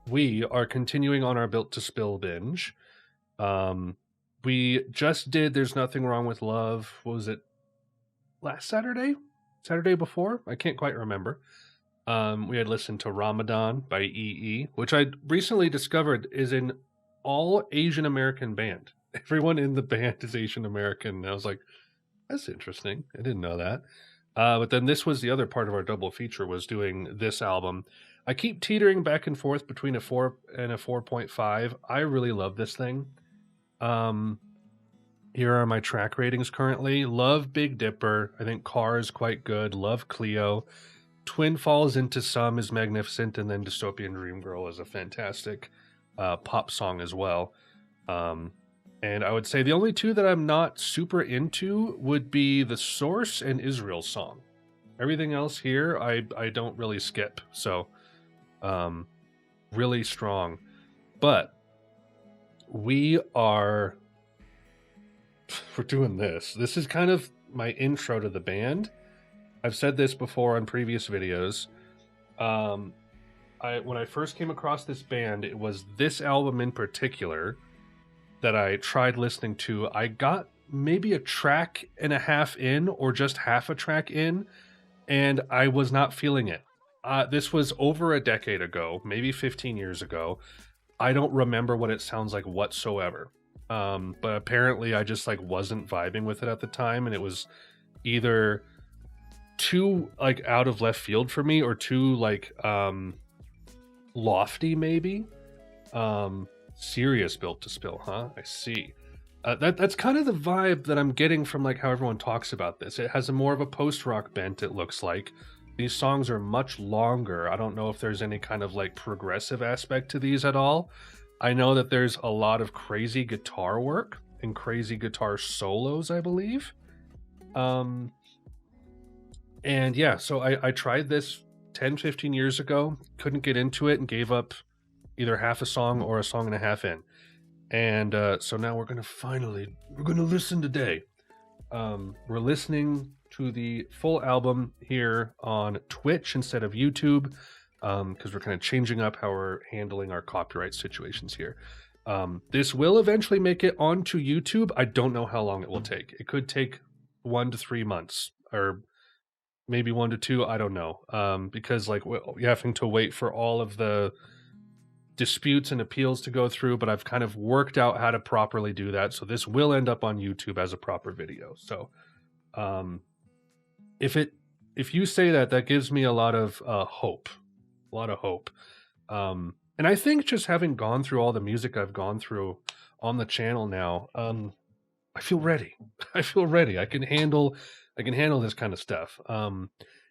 we are continuing on our Built to Spill binge. We just did There's Nothing Wrong with Love. What was it? Last Saturday? Saturday before? I can't quite remember. We had listened to Ramadan by EE, which I recently discovered is an all Asian American band. Everyone in the band is Asian American. And I was like, that's interesting. I didn't know that. But then this was the other part of our double feature, was doing this album. I keep teetering back and forth between a 4 and a 4.5. I really love this thing. Here are my track ratings currently. Love Big Dipper. I think Car is quite good. Love Cleo. Twin Falls Into Some is magnificent. And then Dystopian Dream Girl is a fantastic pop song as well. And I would say the only two that I'm not super into would be The Source and Israel's Song. Everything else here, I don't really skip. So, really strong. But we're doing this. This is kind of my intro to the band. I've said this before on previous videos. When I first came across this band, it was this album in particular that I tried listening to. I got maybe a track and a half in, or just half a track in, and I was not feeling it. This was over a decade ago, maybe 15 years ago. I don't remember what it sounds like whatsoever. But apparently I just wasn't vibing with it at the time, and it was either too out of left field for me, or too lofty maybe. Serious Built to Spill, huh? I see. That's kind of the vibe that I'm getting from how everyone talks about this. It has a more of a post-rock bent, it looks like. These songs are much longer. I don't know if there's any kind of progressive aspect to these at all. I know that there's a lot of crazy guitar work and crazy guitar solos, I believe. And yeah, so I tried this 10, 15 years ago, couldn't get into it, and gave up either half a song or a song and a half in. And so now we're going to listen today. We're listening to the full album here on Twitch instead of YouTube, because we're kind of changing up how we're handling our copyright situations here. This will eventually make it onto YouTube. I don't know how long it will take. It could take 1 to 3 months, or maybe 1 to 2. I don't know. Because you're having to wait for all of the disputes and appeals to go through, but I've kind of worked out how to properly do that. So this will end up on YouTube as a proper video. So if you say that, that gives me a lot of hope. A lot of hope. And I think just having gone through all the music I've gone through on the channel now, I feel ready. I feel ready. I can handle this kind of stuff.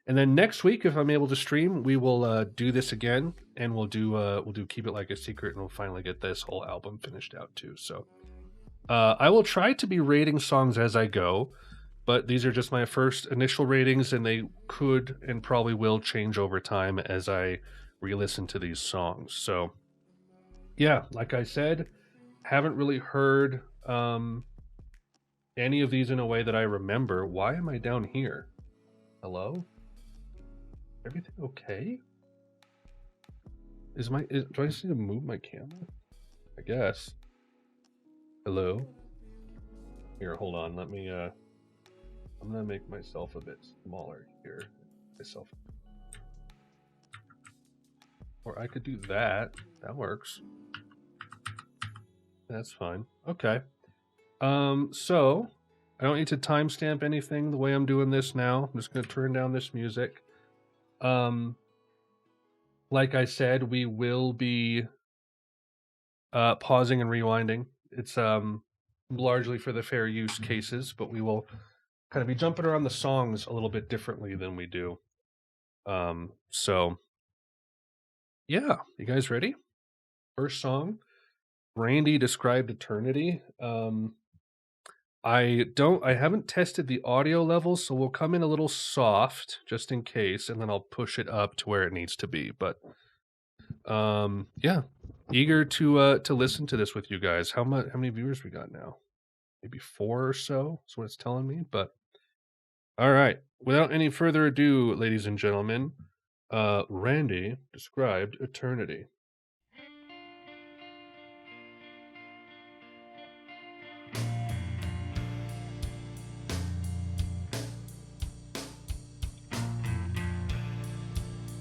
And then next week, if I'm able to stream, we will do this again, and we'll do Keep It Like a Secret, and we'll finally get this whole album finished out too. So I will try to be rating songs as I go, but these are just my first initial ratings, and they could and probably will change over time as I re-listen to these songs. So yeah, like I said, haven't really heard any of these in a way that I remember. Why am I down here? Hello? Everything okay? Do I just need to move my camera? I guess. Hello? Here, hold on. Let me, I'm gonna make myself a bit smaller here. Or I could do that. That works. That's fine. Okay. So I don't need to timestamp anything the way I'm doing this now. I'm just gonna turn down this music. Like I said, we will be pausing and rewinding. It's largely for the fair use cases, but we will kind of be jumping around the songs a little bit differently than we do. So yeah, you guys ready? First song, Randy Described Eternity. I haven't tested the audio levels, so we'll come in a little soft just in case, and then I'll push it up to where it needs to be. But yeah, eager to listen to this with you guys. How many viewers we got now? Maybe 4 or so is what it's telling me. But all right, without any further ado, ladies and gentlemen, Randy Described Eternity.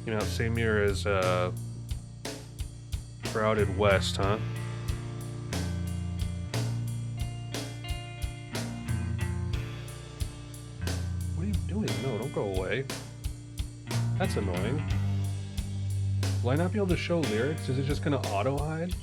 You know, same year as Crowded West, huh? What are you doing? No, don't go away. That's annoying. Will I not be able to show lyrics? Is it just gonna auto-hide?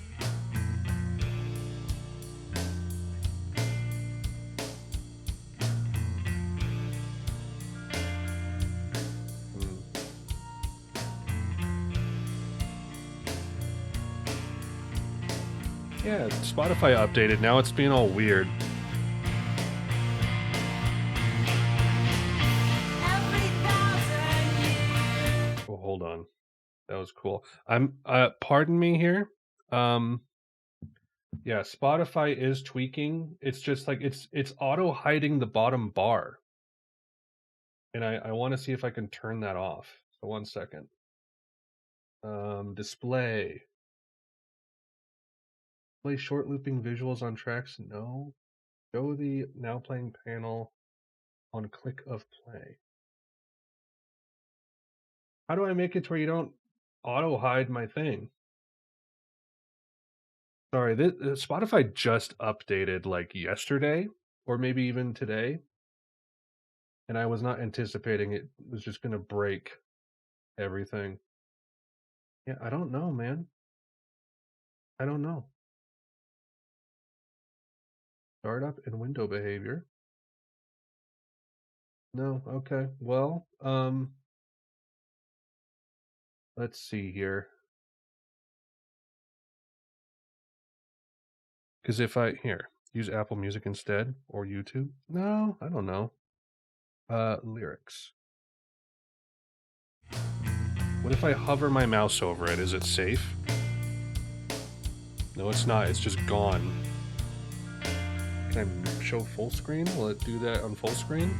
Yeah, Spotify updated. Now it's being all weird. Oh, hold on. That was cool. I'm pardon me here. Yeah, Spotify is tweaking. It's just like it's auto hiding the bottom bar. And I want to see if I can turn that off. So 1 second. Display. Play short looping visuals on tracks. No. Show the now playing panel on click of play. How do I make it to where you don't auto hide my thing? Sorry, this Spotify just updated like yesterday or maybe even today. And I was not anticipating it was just going to break everything. Yeah, I don't know, man. I don't know. Startup and window behavior. No, okay. Well, let's see here. Because if I here use Apple Music instead or YouTube, no, I don't know. Lyrics. What if I hover my mouse over it? Is it safe? No, it's not. It's just gone. Can I show full screen? Will it do that on full screen?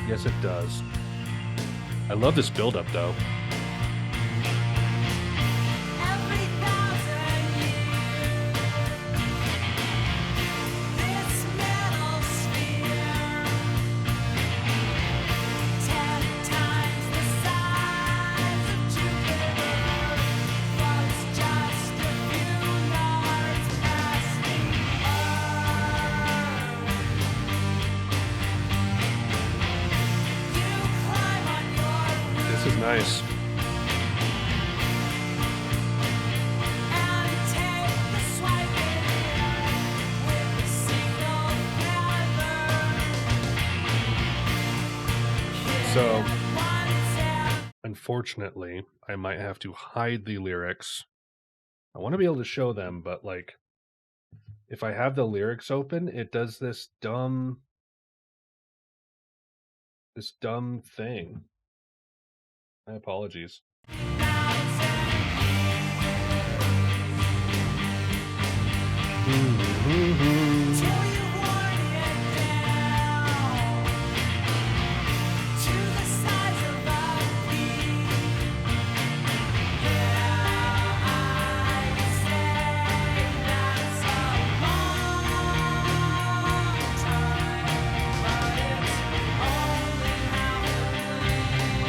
Yes, it does. I love this build-up, though. This is nice. So, unfortunately, I might have to hide the lyrics. I want to be able to show them, but like, if I have the lyrics open, it does this dumb thing. My apologies.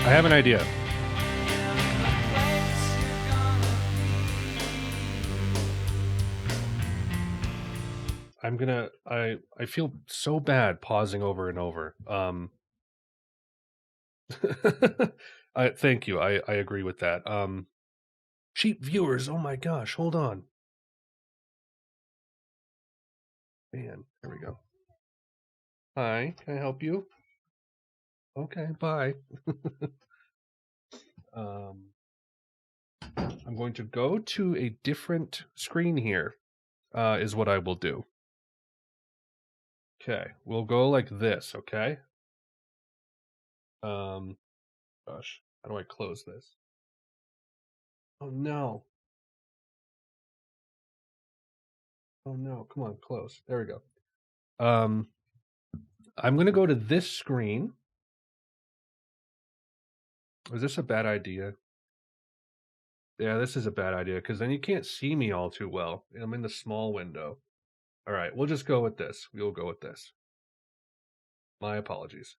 I have an idea. I'm gonna. I feel so bad pausing over and over. Thank you. I agree with that. Cheap viewers. Oh my gosh. Hold on. Man, there we go. Hi. Can I help you? Okay. Bye. I'm going to go to a different screen here. Is what I will do. Okay, we'll go like this, okay? Gosh, how do I close this? Oh no. Oh no, come on, close. There we go. I'm gonna go to this screen. Is this a bad idea? Yeah, this is a bad idea, because then you can't see me all too well. I'm in the small window. Alright, we'll just go with this. We'll go with this. My apologies.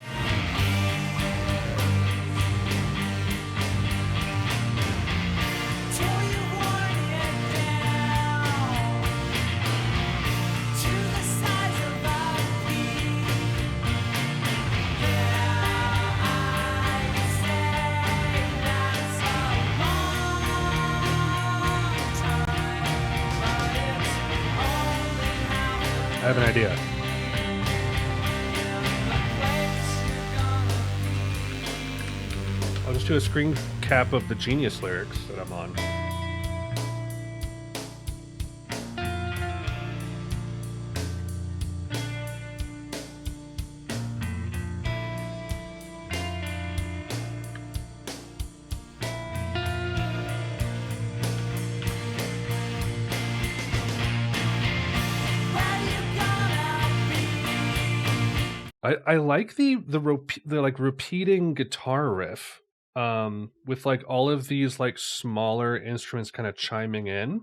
I have an idea. I'll just do a screen cap of the Genius lyrics that I'm on. I like the like repeating guitar riff, with like all of these like smaller instruments kind of chiming in,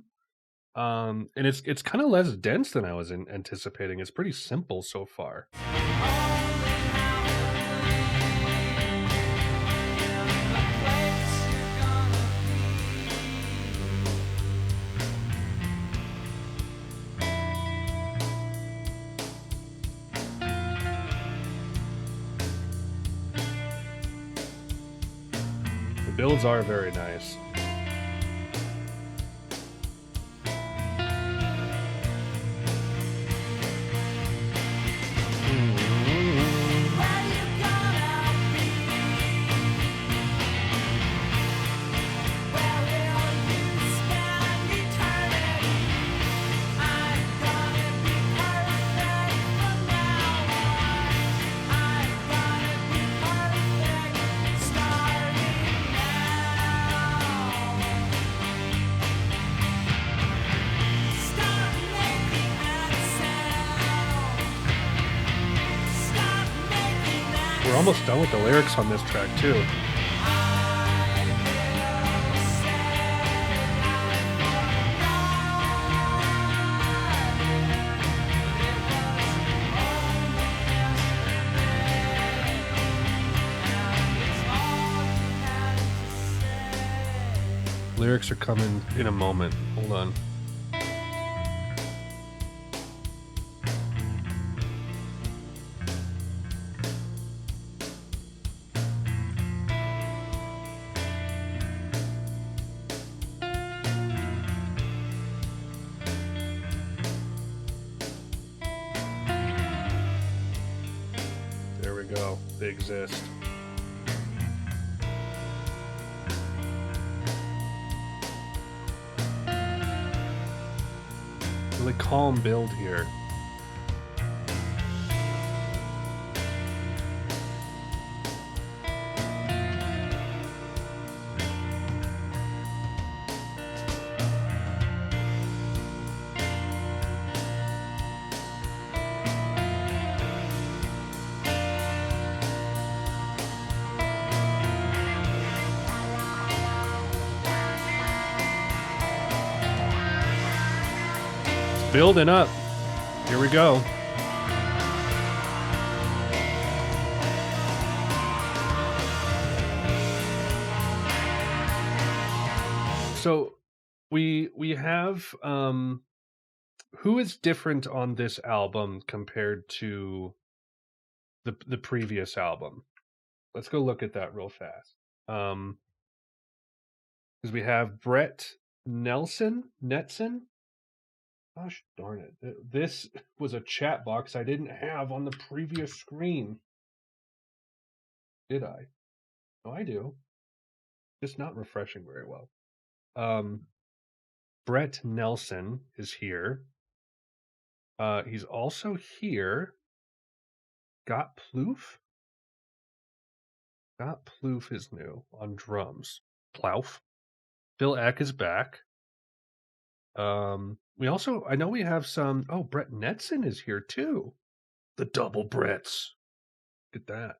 and it's kind of less dense than I was anticipating. It's pretty simple so far. The builds are very nice. We're almost done with the lyrics on this track too. Lyrics are coming in a moment. Hold on. There we go. They exist. Really calm build here. Building up. Here we go. So we have who is different on this album compared to the previous album? Let's go look at that real fast. Because we have Brett Netson. Gosh darn it. This was a chat box I didn't have on the previous screen. Did I? No, I do. Just not refreshing very well. Brett Nelson is here. He's also here. Got Plouffe? Got Plouffe is new on drums. Plouffe. Phil Eck is back. We also, I know we have some, Brett Netson is here too. The double Bretts. Look at that.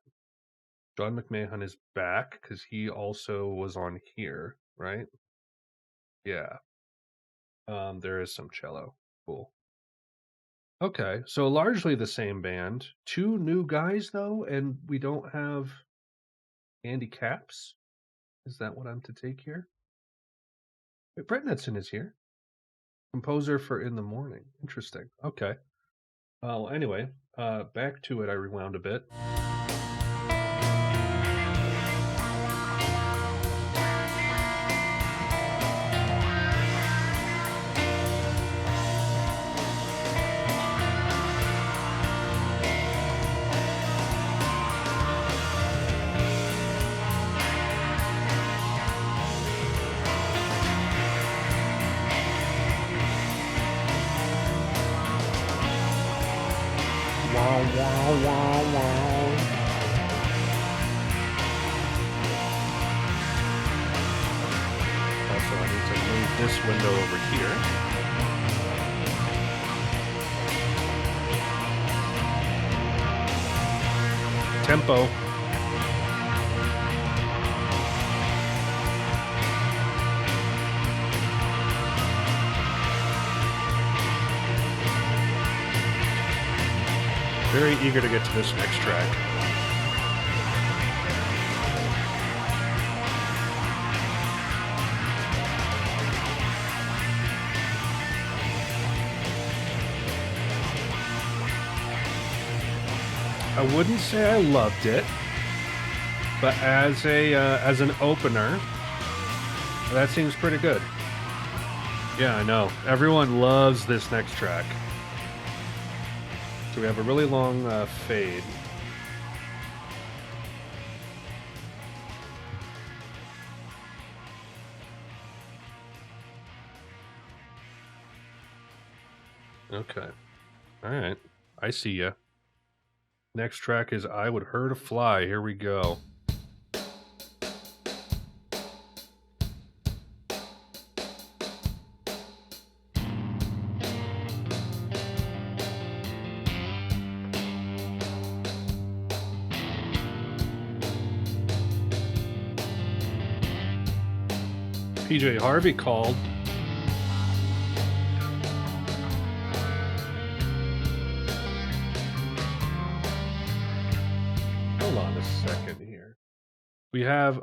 John McMahon is back because he also was on here, right? Yeah. There is some cello. Cool. Okay, so largely the same band. Two new guys though, and we don't have Andy Caps. Is that what I'm to take here? Wait, Brett Knudsen is here. Composer for In the Morning. Interesting. Okay. Well, anyway, back to it. I rewound a bit. Wow, wow, wow, wow. Also, I need to move this window over here. Tempo. Very eager to get to this next track. I wouldn't say I loved it, but as an opener, that seems pretty good. Yeah, I know. Everyone loves this next track. So we have a really long fade. Okay. All right. I see ya. Next track is I Would Hurt a Fly. Here we go. PJ Harvey called. Hold on a second here. We have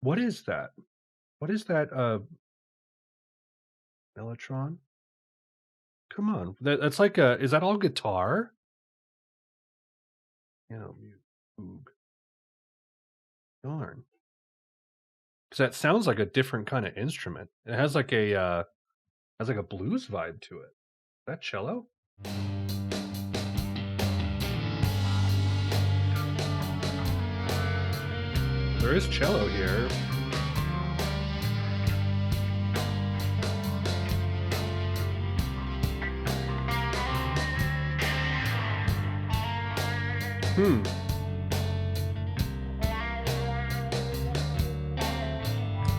what is that? What is that Mellotron? Come on. That's like is that all guitar? You know, Oog. Darn. Because that sounds like a different kind of instrument. It has like a blues vibe to it. Is that cello? There is cello here.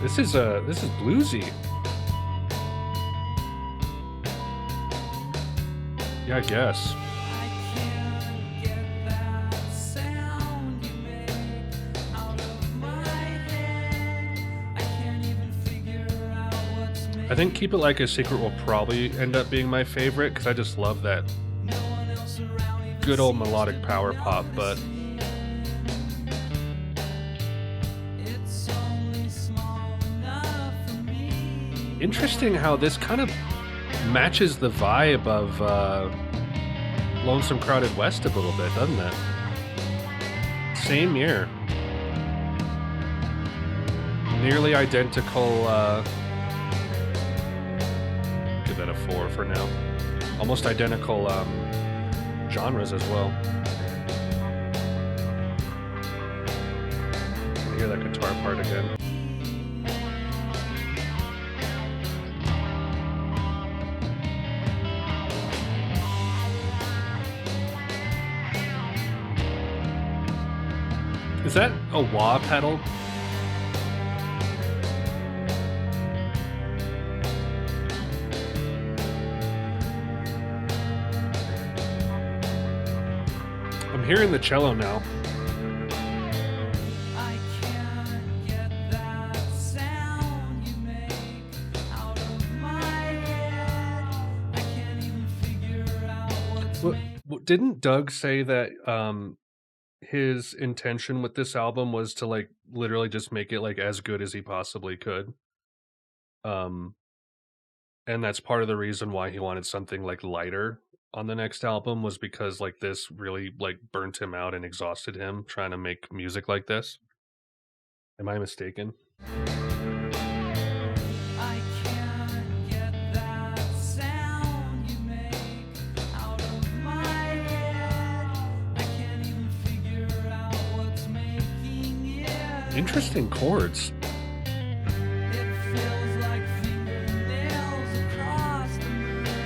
This is bluesy. Yeah, I guess. I think Keep It Like a Secret will probably end up being my favorite because I just love that good old melodic power pop, but interesting how this kind of matches the vibe of Lonesome Crowded West a little bit, doesn't it? Same year. Nearly identical, give that a 4 for now. Almost identical genres as well. Can you hear that guitar part again? Is that a wah pedal? I'm hearing the cello now. Didn't Doug say that his intention with this album was to like literally just make it like as good as he possibly could? Um and that's part of the reason why he wanted something like lighter on the next album was because like this really like burnt him out and exhausted him trying to make music like this. Am I mistaken? I can't get that sound you make out of my head. I can't even figure out what's making it. Interesting chords. It feels like fingernails across the moon.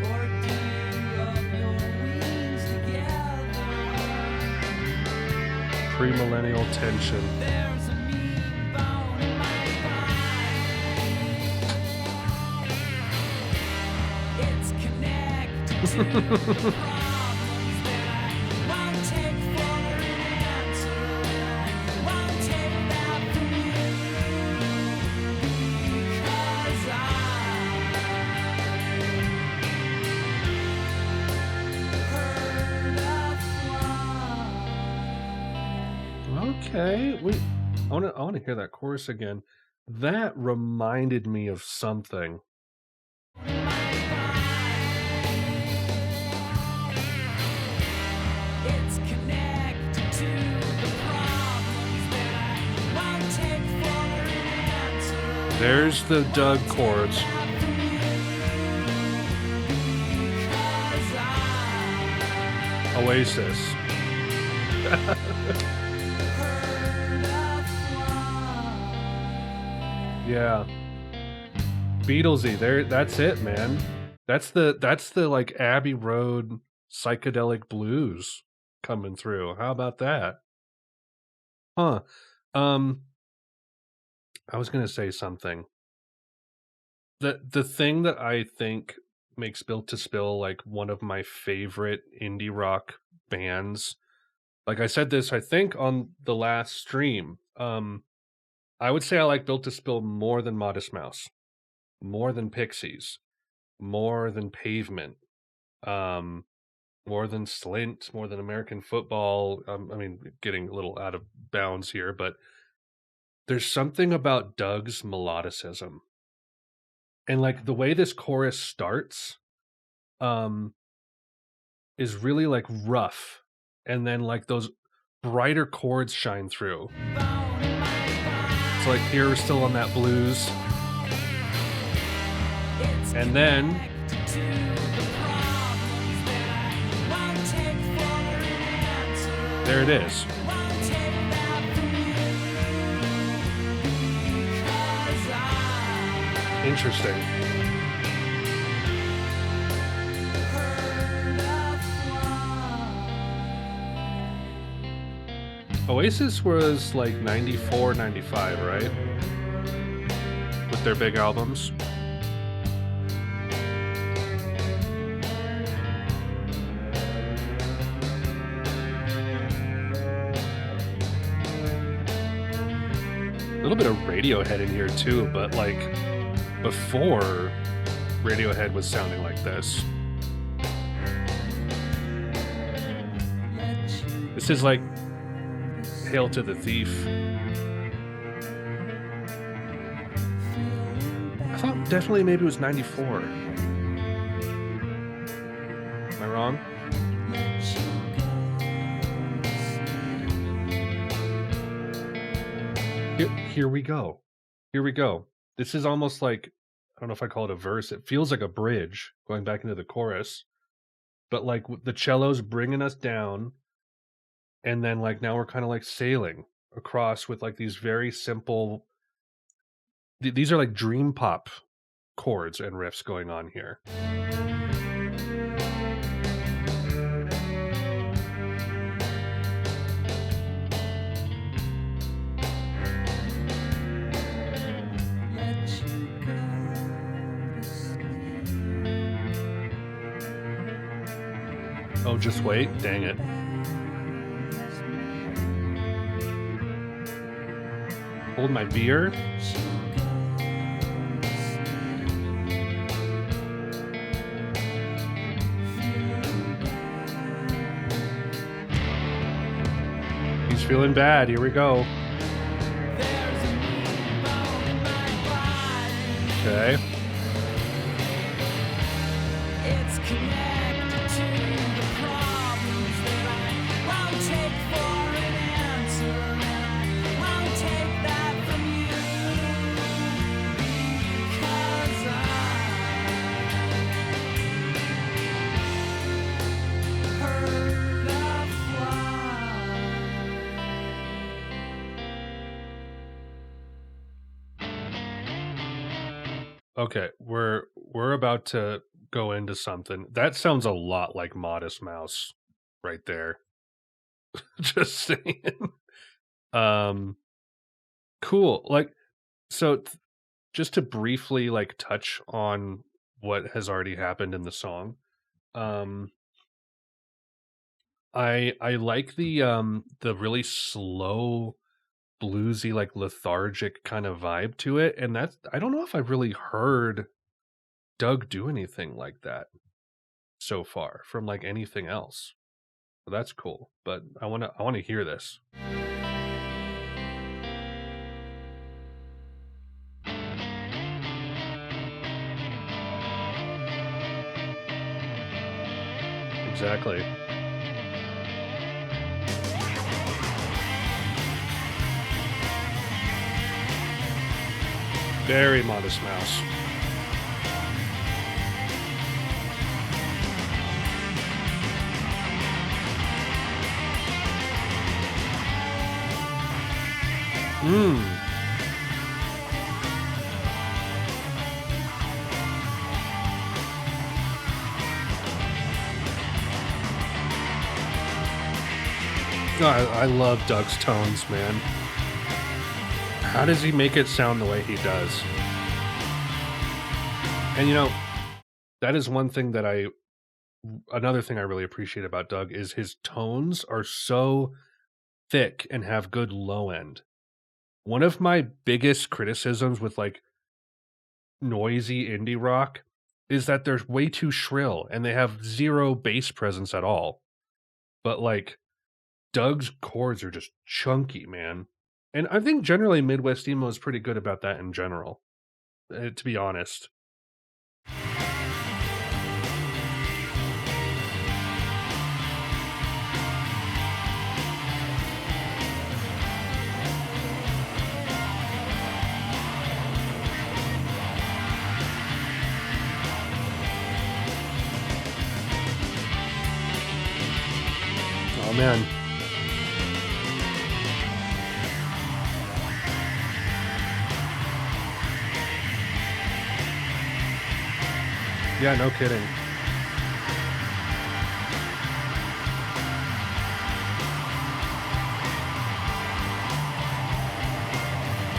Ordeal of your wings together. Premillennial tension. There's a mean bone in my body. It's connected to the problems that I won't take for an answer. I won't take that from you because I heard a fly. Okay, wait. I want to hear that chorus again. That reminded me of something. It's connected to the problems that I won't take for an answer. There's the Doug chords. Oasis. Yeah. Beatlesy, there that's it, man. That's the like Abbey Road psychedelic blues coming through. How about that? Huh. Um I was gonna say something. The thing that I think makes Built to Spill like one of my favorite indie rock bands. Like I said this, I think on the last stream. I would say I like Built to Spill more than Modest Mouse, more than Pixies, more than Pavement, um, more than Slint, more than American Football. I mean, getting a little out of bounds here, but there's something about Doug's melodicism and like the way this chorus starts, um, is really like rough, and then like those brighter chords shine through. So like here we're still on that blues, and then there it is. Interesting. Oasis was like 94, 95, right? With their big albums. A little bit of Radiohead in here too, but like before Radiohead was sounding like this. This is like Hail to the Thief. I thought definitely maybe it was 94. Am I wrong? Here we go. Here we go. This is almost like, I don't know if I call it a verse. It feels like a bridge going back into the chorus. But like the cello's bringing us down. And then like now we're kind of like sailing across with like these very simple, these are like dream pop chords and riffs going on here. Oh, just wait. Dang it. Hold my beer. He's feeling bad. Here we go. There's a mean bone in my body. Okay. It's connected to the problems that I won't take for an answer, and I won't take that from you because I heard a fly. Okay, we're about to go into something. That sounds a lot like Modest Mouse right there. Just saying. Cool. Like, so just to briefly like touch on what has already happened in the song. I like the really slow, bluesy, like lethargic kind of vibe to it, and that's I don't know if I've really heard Doug do anything like that so far from like anything else. So that's cool. But I wanna hear this. Exactly. Very Modest Mouse. Oh, I love Doug's tones, man. How does he make it sound the way he does? And you know, that is one thing that another thing I really appreciate about Doug is his tones are so thick and have good low end. One of my biggest criticisms with like noisy indie rock is that they're way too shrill and they have zero bass presence at all. But like Doug's chords are just chunky, man. And I think generally Midwest emo is pretty good about that in general, to be honest. Oh man. Yeah, no kidding.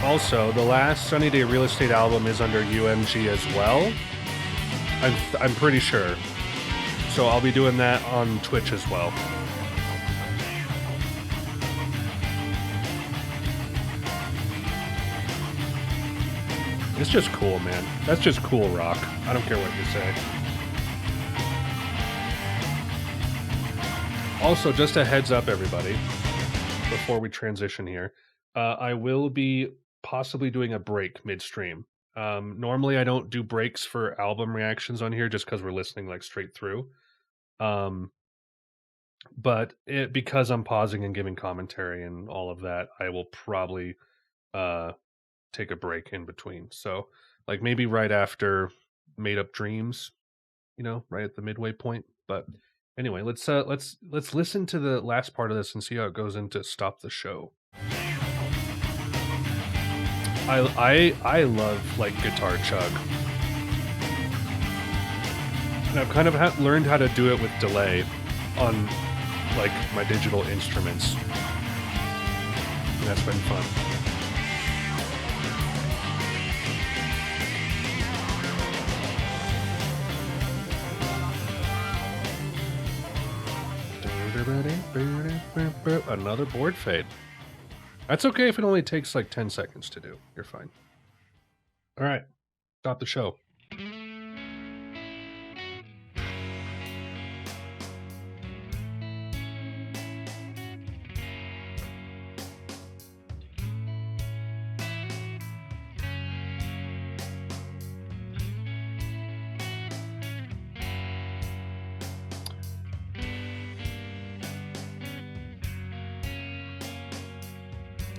Also, the last Sunny Day Real Estate album is under UMG as well. I'm pretty sure. So I'll be doing that on Twitch as well. It's just cool, man. That's just cool rock. I don't care what you say. Also, just a heads up, everybody, before we transition here, I will be possibly doing a break midstream. Normally, I don't do breaks for album reactions on here just because we're listening like straight through. But because I'm pausing and giving commentary and all of that, I will probably take a break in between. So like maybe right after Made Up Dreams, you know, right at the midway point. But anyway, let's listen to the last part of this and see how it goes into Stop the Show. I love like guitar chug. And I've kind of learned how to do it with delay on like my digital instruments. And that's been fun. Another board fade. That's okay if it only takes like 10 seconds to do. You're fine. All right. Stop the show.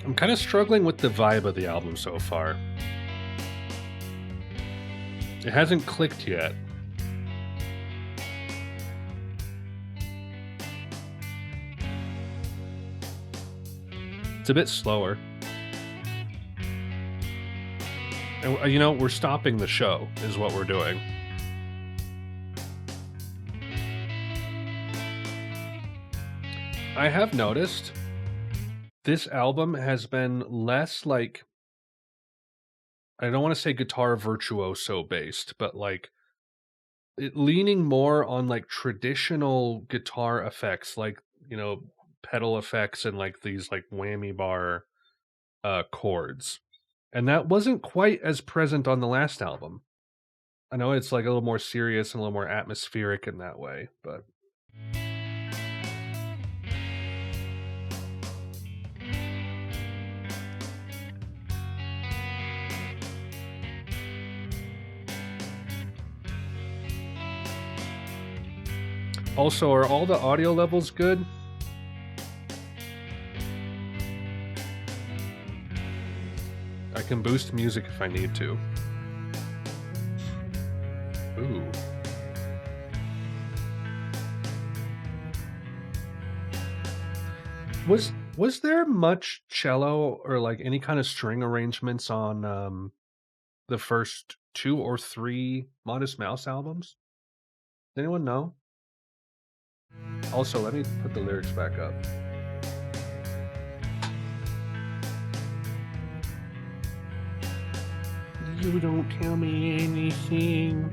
I'm kind of struggling with the vibe of the album so far. It hasn't clicked yet. It's a bit slower. And, you know, we're stopping the show, is what we're doing. I have noticed this album has been less like, I don't want to say guitar virtuoso based, but like leaning more on like traditional guitar effects, like, you know, pedal effects and like these like whammy bar chords. And that wasn't quite as present on the last album. I know it's like a little more serious and a little more atmospheric in that way, but also, are all the audio levels good? I can boost music if I need to. Ooh. Was there much cello or like any kind of string arrangements on the first 2 or 3 Modest Mouse albums? Does anyone know? Also, let me put the lyrics back up. You don't tell me anything.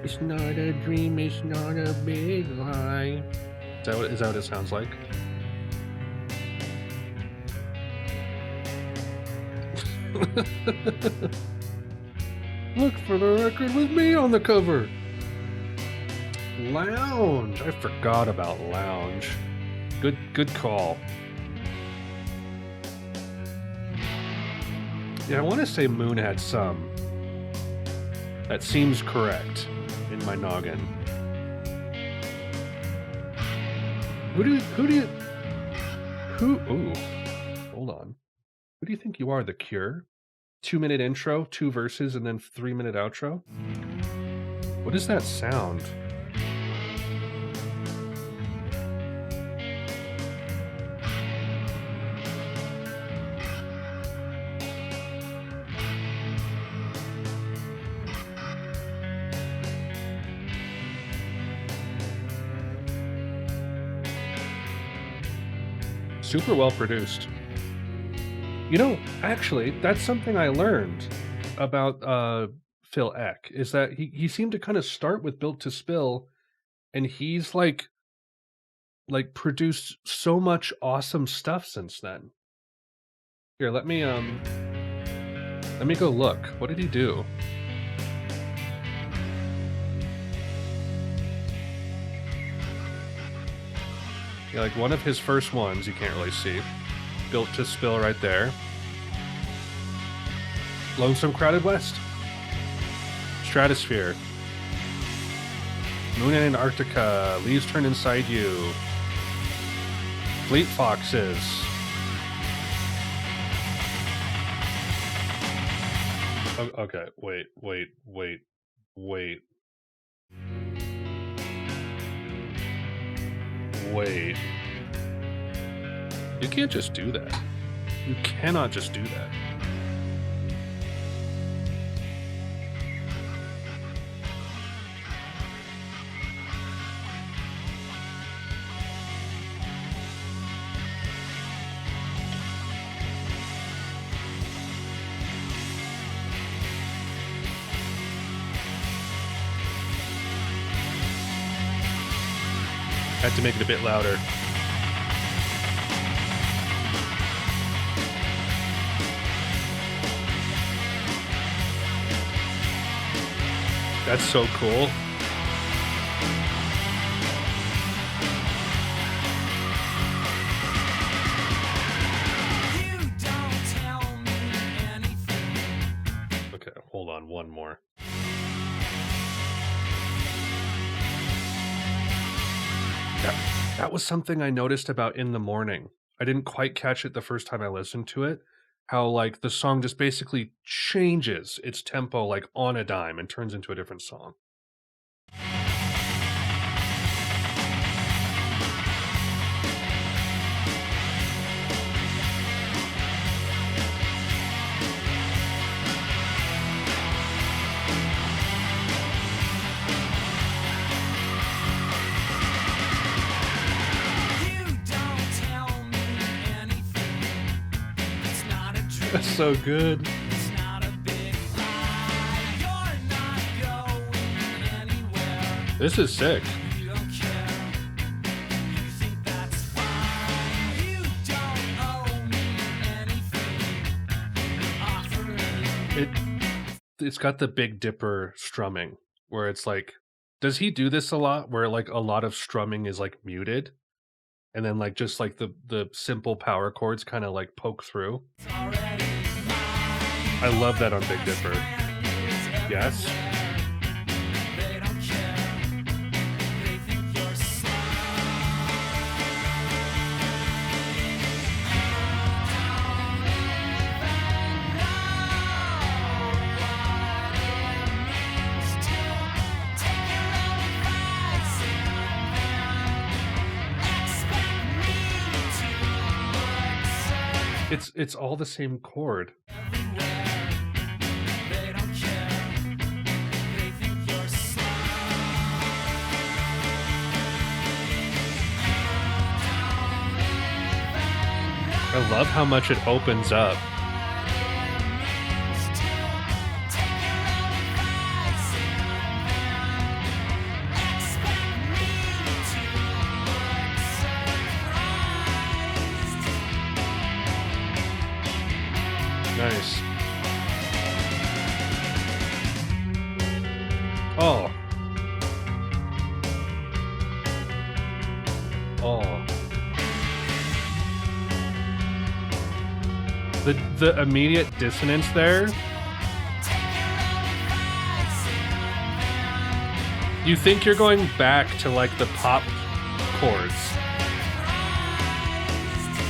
It's not a dream, it's not a big lie. Is that what it sounds like? Look for the record with me on the cover. Lounge. I forgot about Lounge. Good call. Yeah, I want to say Moon had some. That seems correct in my noggin. Ooh, hold on. Who do you think you are, The Cure? 2-minute intro, 2 verses, and then 3-minute outro? What is that sound? Super well produced. You know, actually, that's something I learned about Phil Eck, is that he seemed to kind of start with Built to Spill, and he's like produced so much awesome stuff since then. Here, let me go look. What did he do? Yeah, like one of his first ones, you can't really see. Built to Spill right there. Lonesome Crowded West. Stratosphere. Moon in Antarctica. Leaves Turn Inside You. Fleet Foxes. Okay, wait. Wait. You can't just do that. You cannot just do that. Had to make it a bit louder. That's so cool. You don't tell me anything. Okay, hold on, one more. That was something I noticed about In the Morning. I didn't quite catch it the first time I listened to it. How like the song just basically changes its tempo like on a dime and turns into a different song. That's so good. This is sick. It's got the Big Dipper strumming where it's like, does he do this a lot? Where like a lot of strumming is like muted, and then like just like the simple power chords kind of like poke through. I love that on Big Dipper. Yes. It's all the same chord. I love how much it opens up. Nice. Oh. Oh. The immediate dissonance there. You think you're going back to like the pop chords,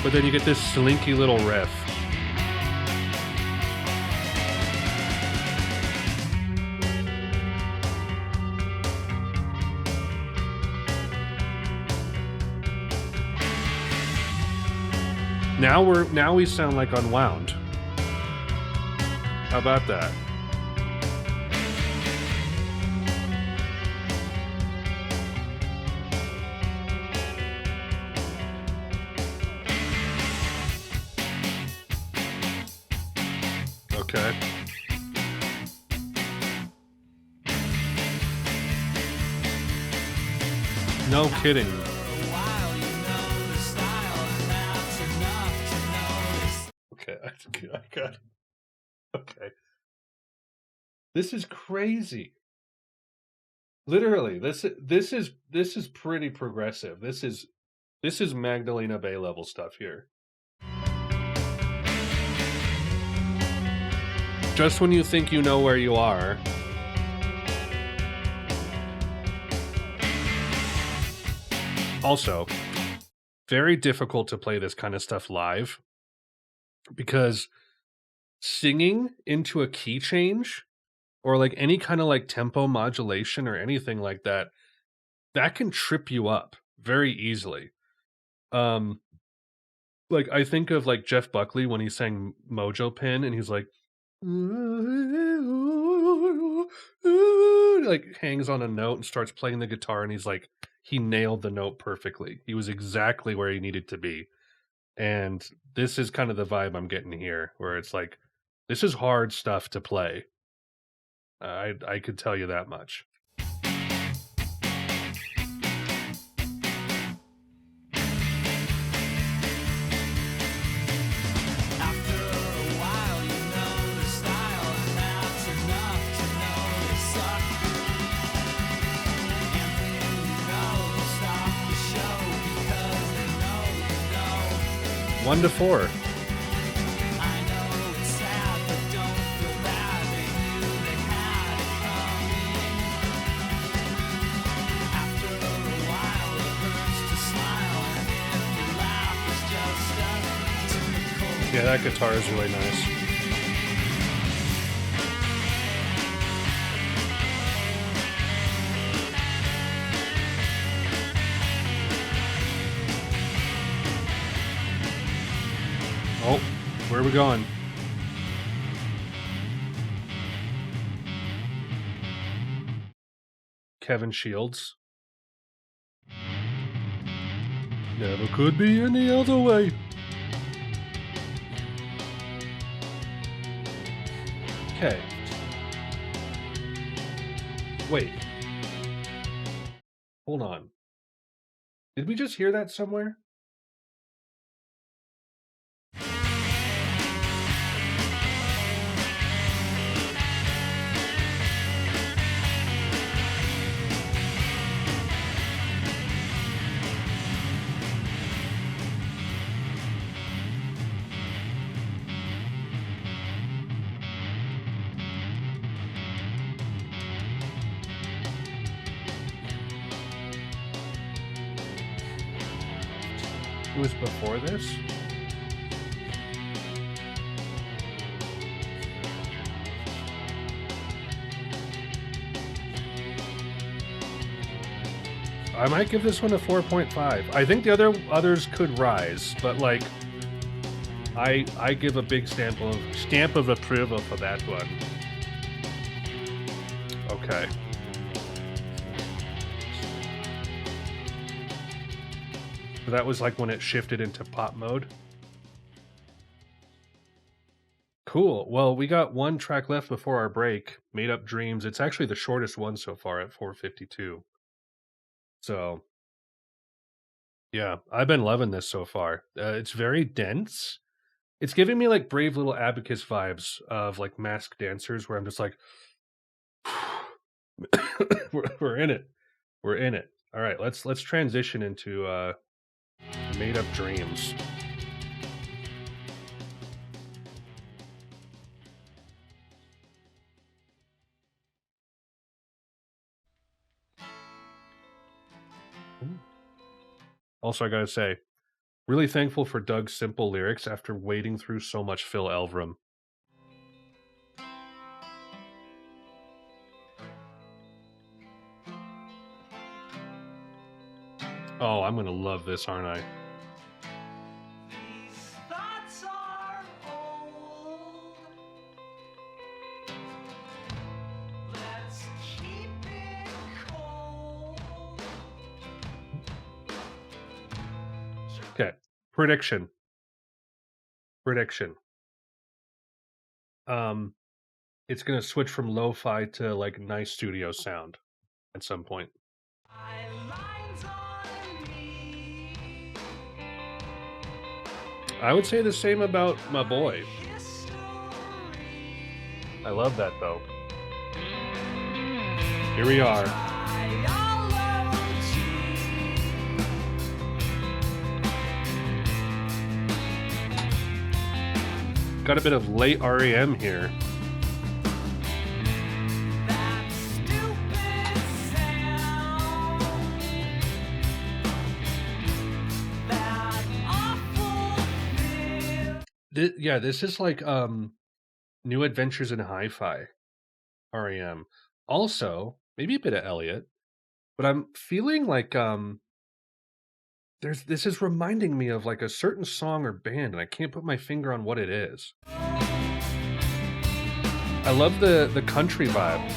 but then you get this slinky little riff. Now we sound like Unwound. How about that? Okay. No kidding. I got it. Okay. This is crazy. Literally, this is pretty progressive. This is Magdalena Bay level stuff here. Just when you think you know where you are. Also, very difficult to play this kind of stuff live because singing into a key change or like any kind of like tempo modulation or anything like that, that can trip you up very easily. Like I think of like Jeff Buckley when he sang Mojo Pin and he's like hangs on a note and starts playing the guitar and he's like, he nailed the note perfectly. He was exactly where he needed to be. And this is kind of the vibe I'm getting here, where it's like, this is hard stuff to play. I could tell you that much. One to four. After a while, it hurts to smile, and if you laugh, it's just Yeah, that guitar is really nice. Oh, where are we going? Kevin Shields. Never could be any other way. Okay. Wait. Hold on. Did we just hear that somewhere? It was before this? I might give this one a 4.5. I think the others could rise, but like I give a big stamp of approval for that one. Okay. So that was like when it shifted into pop mode. Cool. Well, we got one track left before our break. Made Up Dreams. It's actually the shortest one so far at 4:52. So, yeah, I've been loving this so far. It's very dense. It's giving me like Brave Little Abacus vibes of like Masked Dancers, where I'm just like, we're in it. We're in it. All right, let's transition into Made Up Dreams. Also, I gotta say, really thankful for Doug's simple lyrics after wading through so much Phil Elverum. Oh, I'm gonna love this, aren't I? These thoughts are old. Let's keep it cold. Okay, prediction. It's gonna switch from lo-fi to like nice studio sound at some point. Lines on me. I would say the same about my boy. History. I love that though. Here we are. Got a bit of late REM here. Yeah, this is like New Adventures in Hi-Fi REM. Also, maybe a bit of Elliot, but I'm feeling like this is reminding me of like a certain song or band, and I can't put my finger on what it is. I love the country vibe.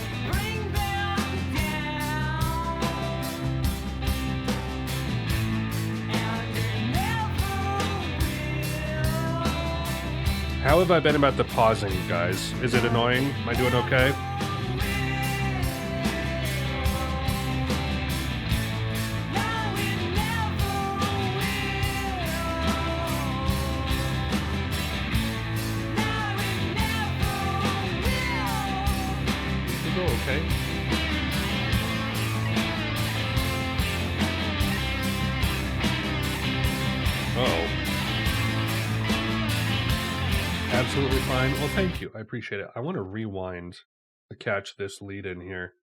How have I been about the pausing, guys? Is it annoying? Am I doing okay? We go okay. Uh-oh. Absolutely fine. Well, thank you. I appreciate it. I want to rewind to catch this lead in here.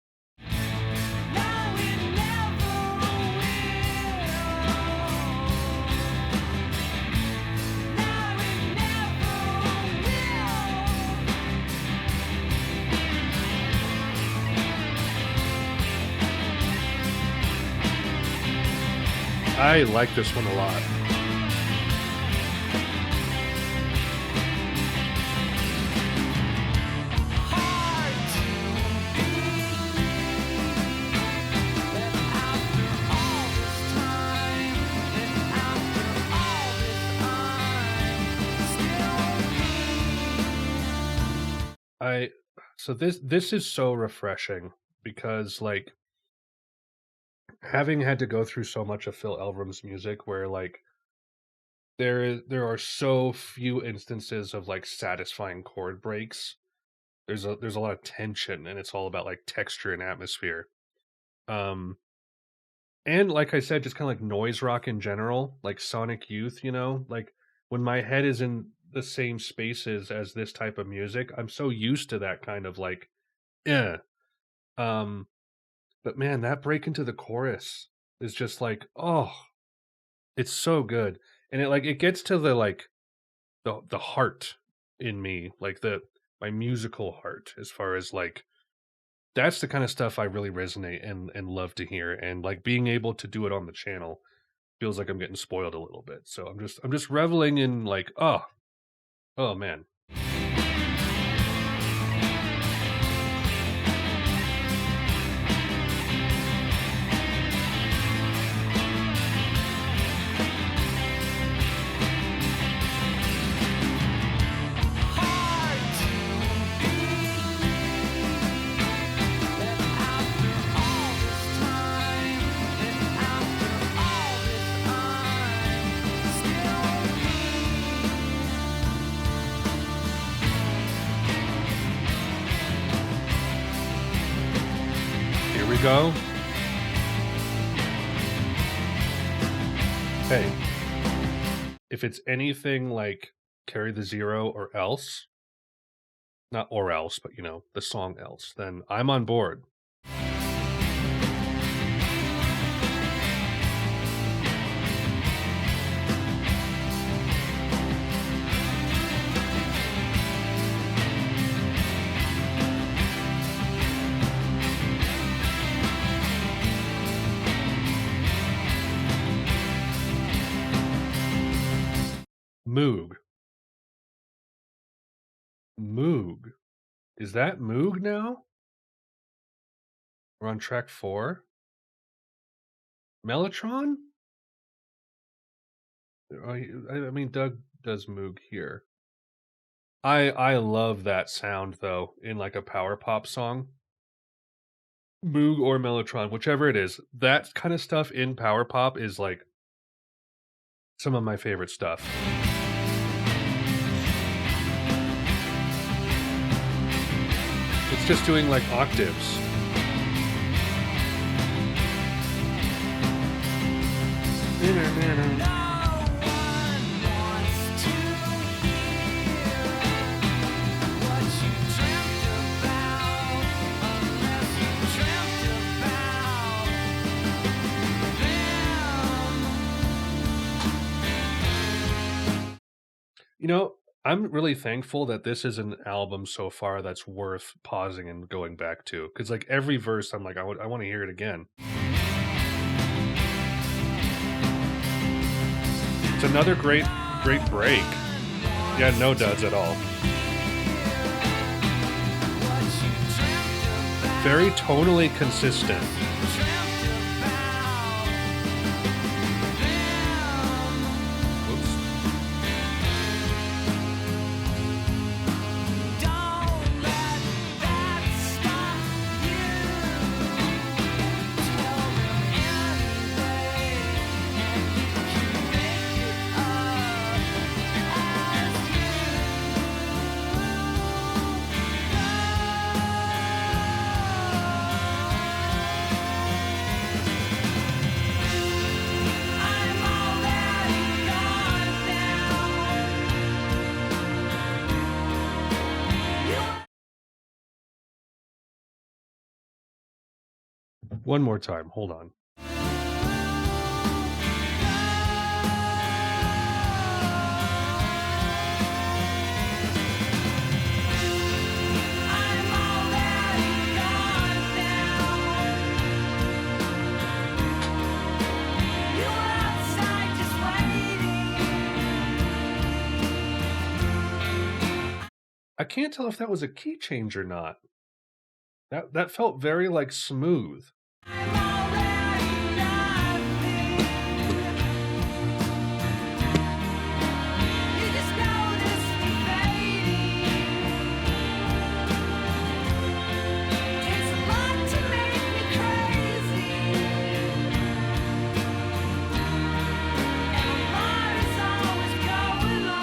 I like this one a lot. Hard to believe that after all this time, I so this is so refreshing because like having had to go through so much of Phil Elverum's music where like there are so few instances of like satisfying chord breaks. There's a lot of tension and it's all about like texture and atmosphere. Um and like I said, just kind of like noise rock in general, like Sonic Youth, you know, like when my head is in the same spaces as this type of music, I'm so used to that kind of like, yeah. Um, but man, that break into the chorus is just like, oh, it's so good. And it gets to the like the heart in me, like the my musical heart, as far as like that's the kind of stuff I really resonate and love to hear. And like being able to do it on the channel feels like I'm getting spoiled a little bit. So I'm just reveling in like, oh man. Here we go. Hey, if it's anything like Carry the Zero or Else, not or else, but you know, the song Else, then I'm on board. Moog. Moog. Is that Moog now? We're on track 4. Mellotron? I mean, Doug does Moog here. I love that sound though in like a power pop song. Moog or Mellotron, whichever it is. That kind of stuff in power pop is like some of my favorite stuff. It's just doing like octaves. You know, I'm really thankful that this is an album so far that's worth pausing and going back to. Because like every verse, I'm like, I want to hear it again. It's another great break. Yeah, no duds at all. Very tonally consistent. One more time. Hold on. I can't tell if that was a key change or not. That felt very like smooth. I'm already nothing. You just noticed me fading. It's a lot to make me crazy. And my heart is always going on.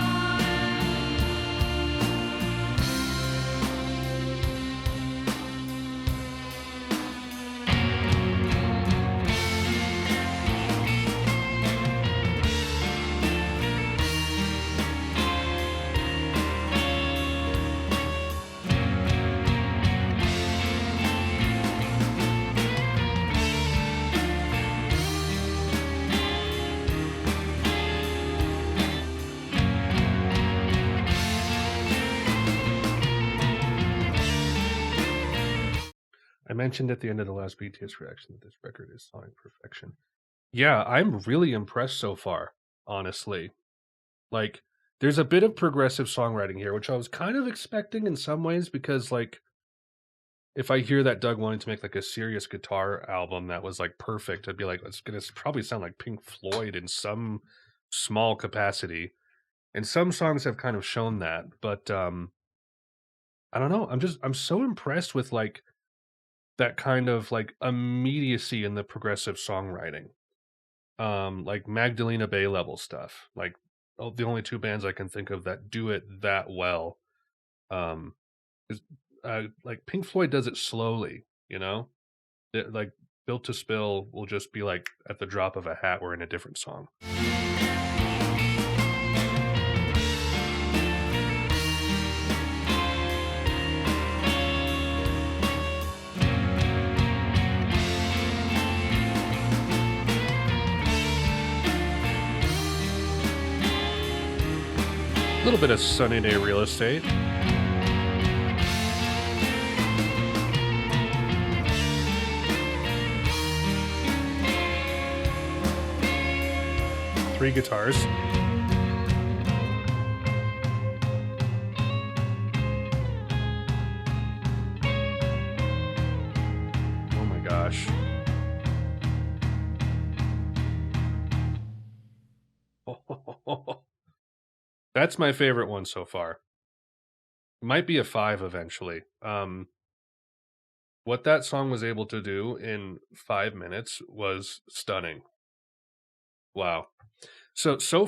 I mentioned at the end of the last BTS reaction that this record is sonic perfection. Yeah, I'm really impressed so far, honestly. Like, there's a bit of progressive songwriting here, which I was kind of expecting in some ways because, like, if I hear that Doug wanted to make like a serious guitar album that was like perfect, I'd be like, it's gonna probably sound like Pink Floyd in some small capacity. And some songs have kind of shown that, but I don't know. I'm so impressed with like that kind of like immediacy in the progressive songwriting. Like Magdalena Bay level stuff. Like the only two bands I can think of that do it that well. Um is like Pink Floyd does it slowly, you know? Like Built to Spill will just be like at the drop of a hat we're in a different song. A little bit of Sunny Day Real Estate. Three guitars. Oh my gosh. That's my favorite one so far. Might be a 5 eventually. What that song was able to do in 5 minutes was stunning. Wow. We're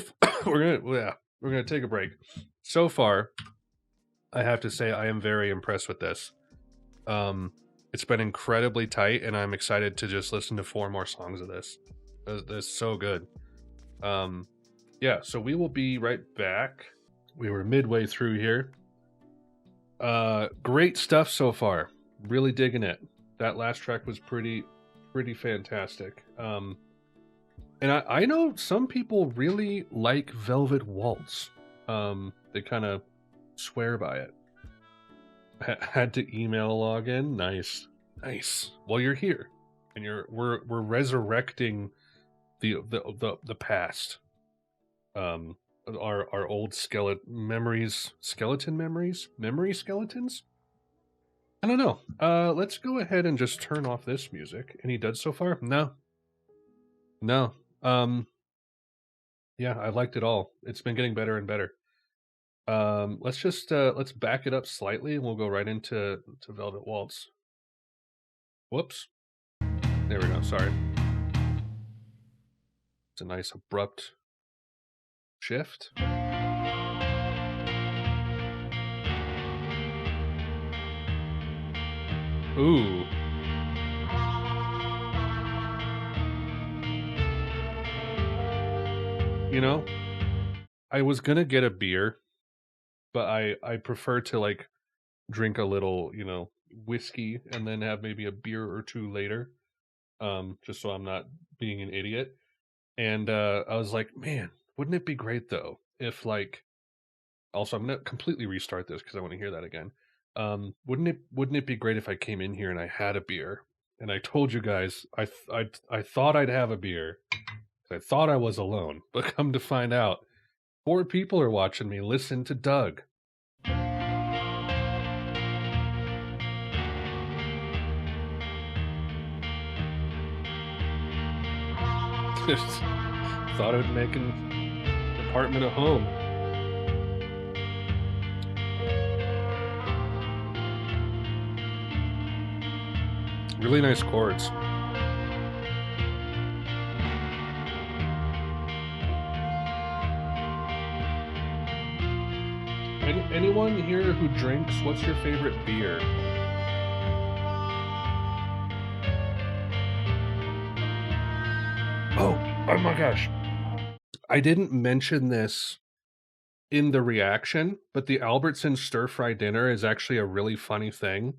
gonna take a break. So far, I have to say I am very impressed with this. It's been incredibly tight, and I'm excited to just listen to 4 more songs of this. That's so good. Yeah, so we will be right back. We were midway through here. Great stuff so far. Really digging it. That last track was pretty fantastic. And I know some people really like Velvet Waltz. They kind of swear by it. Had to email login. Nice. Well, you're here, and we're resurrecting the past. Our old skeleton memories. Memory skeletons. I don't know. Let's go ahead and just turn off this music. Any duds so far? No. Yeah, I liked it all. It's been getting better and better. Let's just let's back it up slightly and we'll go right into Velvet Waltz. Whoops. There we go, sorry. It's a nice abrupt shift. Ooh. You know, I was gonna get a beer, but I prefer to like drink a little, whiskey and then have maybe a beer or two later, just so I'm not being an idiot. And I was like, man, wouldn't it be great though if like, also I'm gonna completely restart this because I want to hear that again. Wouldn't it be great if I came in here and I had a beer and I told you guys I thought I'd have a beer. I thought I was alone, but come to find out, 4 people are watching me listen to Doug. Just thought I'd make an apartment a home. Really nice chords. Anyone here who drinks, what's your favorite beer? Oh my gosh. I didn't mention this in the reaction, but the Albertsons stir-fry dinner is actually a really funny thing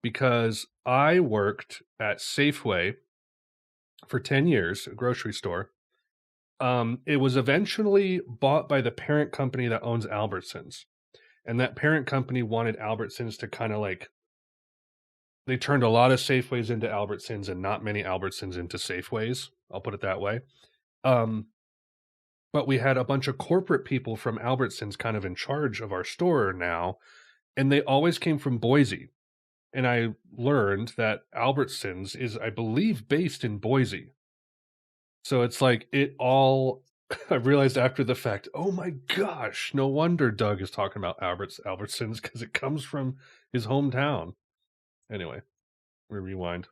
because I worked at Safeway for 10 years, a grocery store. It was eventually bought by the parent company that owns Albertsons. And that parent company wanted Albertsons to kind of like, they turned a lot of Safeways into Albertsons and not many Albertsons into Safeways. I'll put it that way. But we had a bunch of corporate people from Albertsons kind of in charge of our store now, and they always came from Boise. And I learned that Albertsons is, I believe, based in Boise. So it's like it all I realized after the fact, oh my gosh, no wonder Doug is talking about Albertsons because it comes from his hometown. Anyway, we rewind.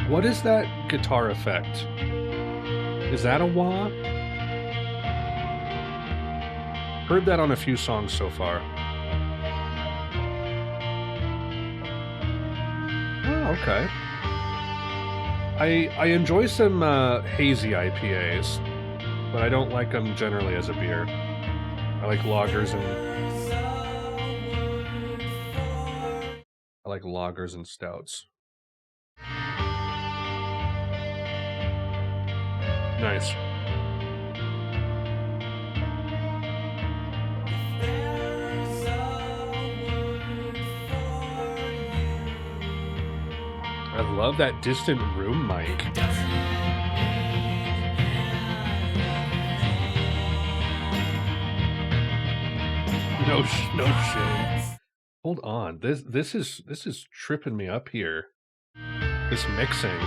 What is that guitar effect? Is that a wah? Heard that on a few songs so far. Oh, okay. I enjoy some hazy IPAs, but I don't like them generally as a beer. I like lagers and stouts. Nice. I love that distant room mic. No shit. Hold on. This is tripping me up here. This mixing.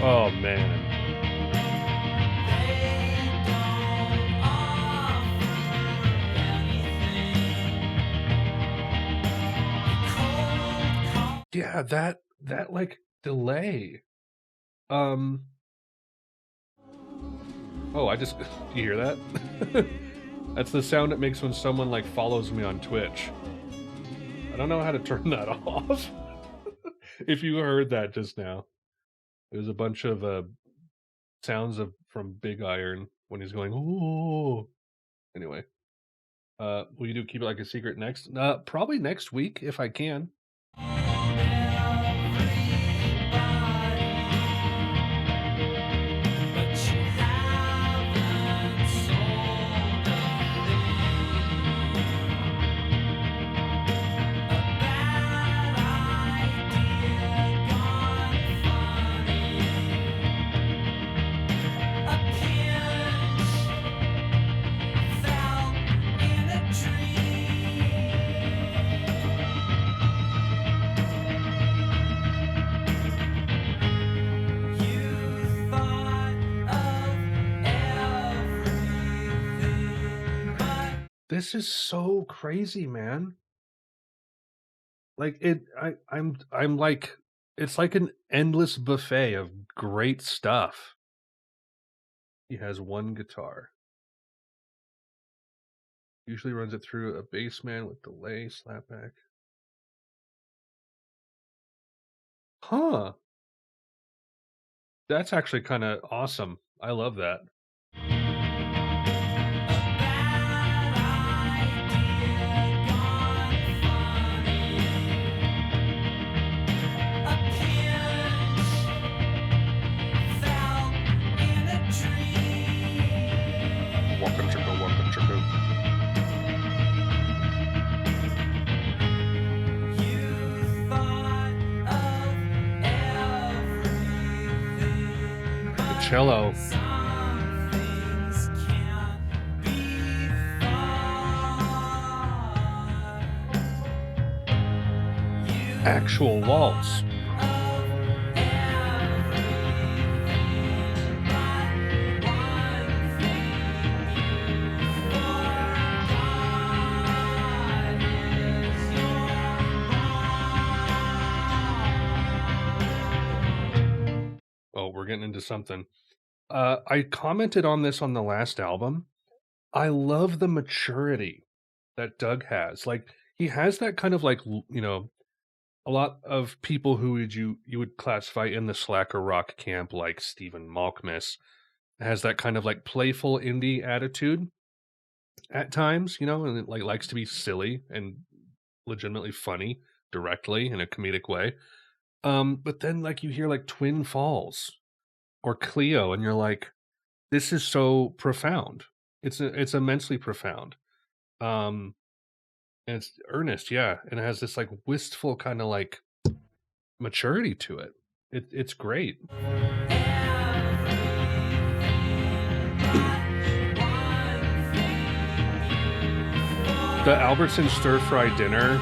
Oh man. Yeah, that like delay. Oh, I just you hear that? That's the sound it makes when someone like follows me on Twitch. I don't know how to turn that off. If you heard that just now. It was a bunch of sounds from Big Iron when he's going, "Ooh." Anyway, will you keep it like a secret next? Probably next week if I can. This is so crazy, man. Like I'm like it's like an endless buffet of great stuff. He has one guitar. Usually runs it through a bassman with delay, slapback. Huh. That's actually kind of awesome. I love that. cello. Some things can't be thought. You Actual waltz. Oh, we're getting into something. I commented on this on the last album. I love the maturity that Doug has. Like he has that kind of like a lot of people who you would classify in the slacker rock camp, like Stephen Malkmus, has that kind of like playful indie attitude at times, and it like likes to be silly and legitimately funny directly in a comedic way. But then like you hear like Twin Falls or Cleo, and you're like, this is so profound. It's immensely profound. Um, and it's earnest, yeah, and it has this like wistful kind of like maturity to it. It's great. The Albertson Stir Fry Dinner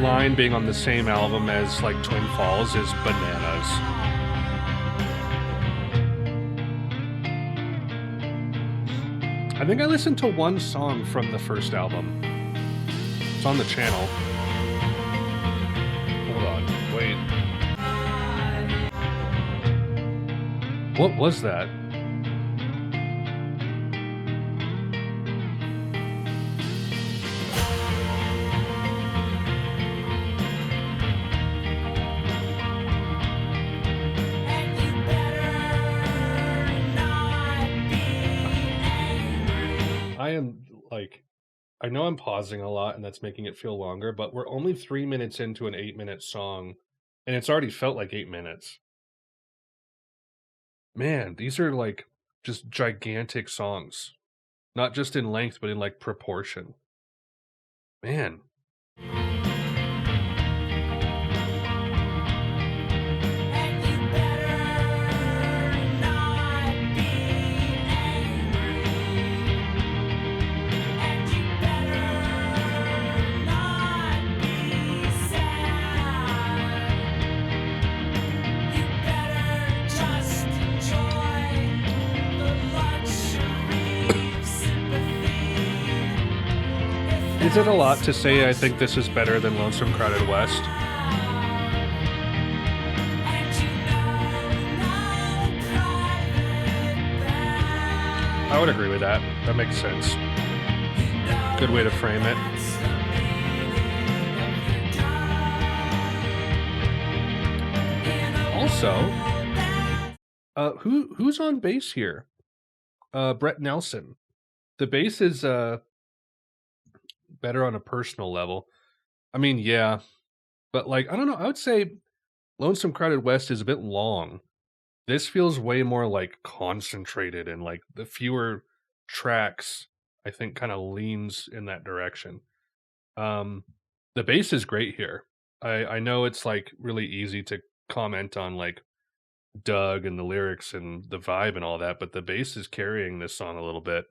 line being on the same album as like Twin Falls is bananas. I think I listened to one song from the first album. It's on the channel. Hold on, wait. What was that? I am like, I know I'm pausing a lot and that's making it feel longer, but we're only 3 minutes into an 8-minute song and it's already felt like 8 minutes. Man, these are like just gigantic songs, not just in length, but in like proportion. Man. Is it a lot to say I think this is better than Lonesome Crowded West? I would agree with that. That makes sense. Good way to frame it. Also, who's on bass here? Brett Nelson. The bass is better on a personal level. I mean, yeah, but like I don't know. I would say Lonesome Crowded West is a bit long. This feels way more like concentrated and like the fewer tracks. I think kind of leans in that direction. The bass is great here. I know it's like really easy to comment on like Doug and the lyrics and the vibe and all that, but the bass is carrying this song a little bit.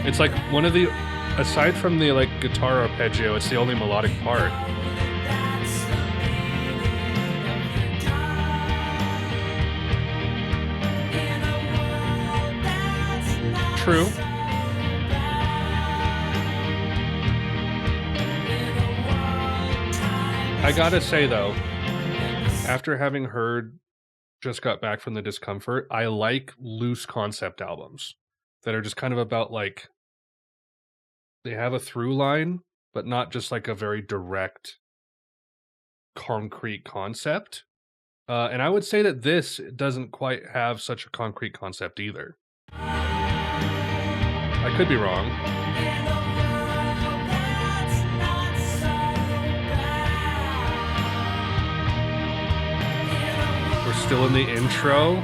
It's like one of the, aside from the like guitar arpeggio, it's the only melodic part. True. I gotta say though, after having heard Just Got Back from the Discomfort, I like loose concept albums that are just kind of about like, they have a through line, but not just like a very direct, concrete concept. And I would say that this doesn't quite have such a concrete concept either. I could be wrong. We're still in the intro.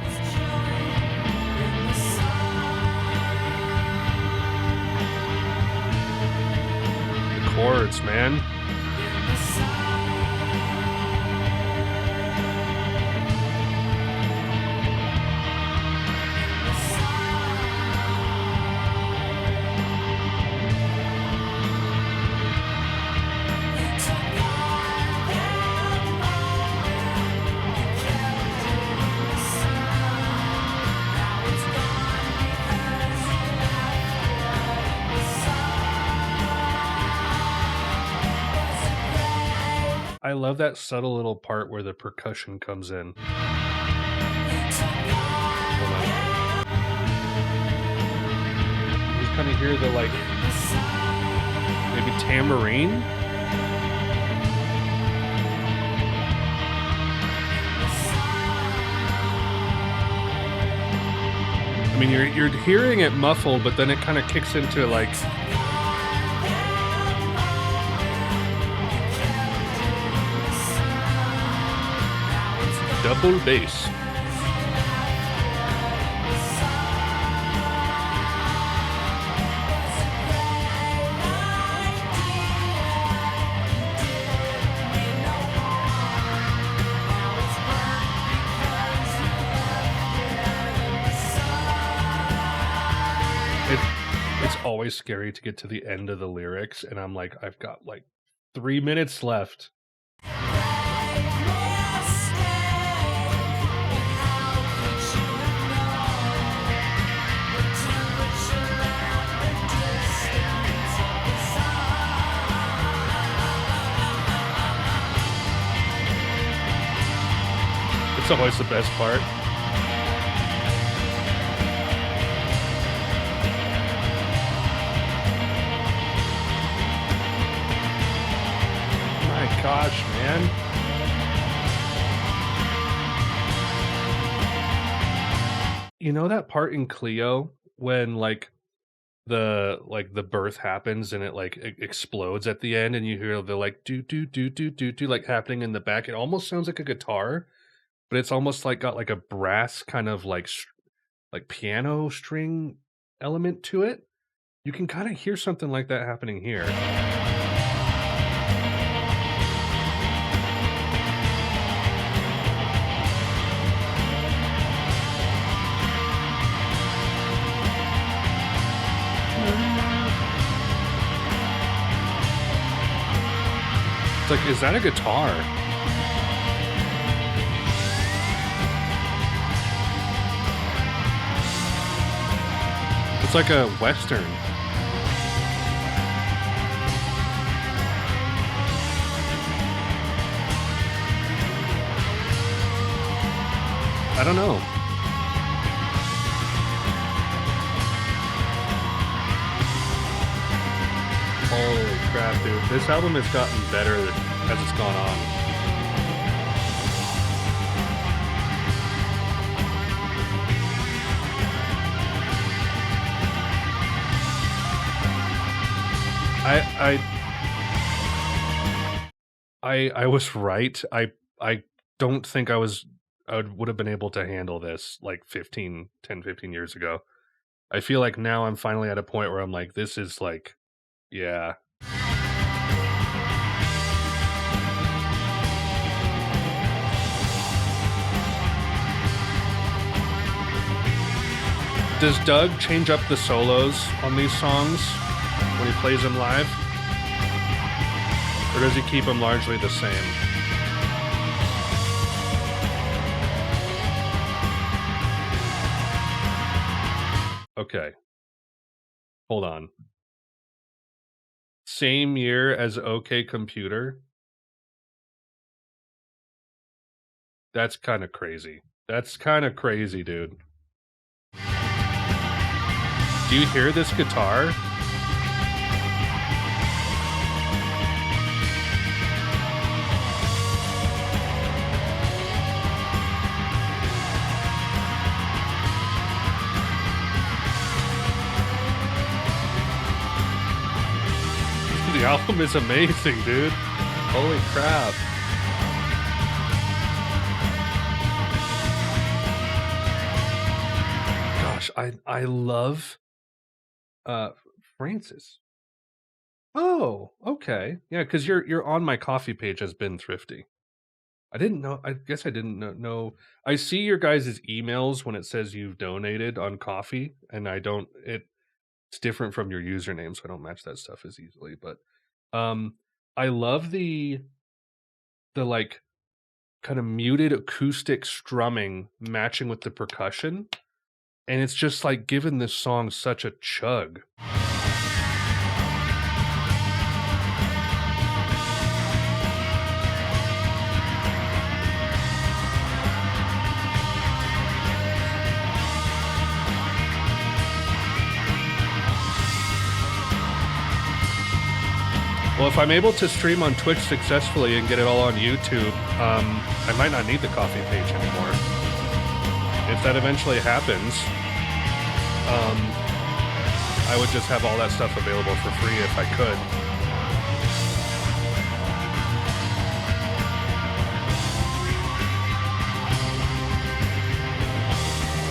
chords, man. I love that subtle little part where the percussion comes in. Hold on. You just kind of hear the like maybe tambourine. I mean, you're hearing it muffled, but then it kind of kicks into like double bass. It's always scary to get to the end of the lyrics, and I'm like, I've got like 3 minutes left. It's always the best part. My gosh, man. You know that part in Cleo when like the birth happens and it like explodes at the end and you hear the like do do do do do do like happening in the back. It almost sounds like a guitar, but it's almost like got like a brass kind of like like piano string element to it. You can kind of hear something like that happening here. It's like, is that a guitar? It's like a Western. I don't know. Holy crap, dude. This album has gotten better as it's gone on. I was right. I don't think I would have been able to handle this like 15 years ago. I feel like now I'm finally at a point where I'm like, this is like, yeah. Does Doug change up the solos on these songs when he plays them live? Or does he keep them largely the same? Okay. Hold on. Same year as OK Computer? That's kind of crazy. That's kind of crazy, dude. Do you hear this guitar? The album is amazing, dude. Holy crap. Gosh, I love Francis. Oh, okay. Yeah, because you're on my coffee page as been thrifty. I didn't know. I guess I didn't know. I see your guys' emails when it says you've donated on coffee, and I don't. It's different from your username, so I don't match that stuff as easily. But um, I love the like kind of muted acoustic strumming matching with the percussion, and it's just like giving this song such a chug. Well, if I'm able to stream on Twitch successfully and get it all on YouTube, I might not need the coffee page anymore. If that eventually happens, I would just have all that stuff available for free if I could.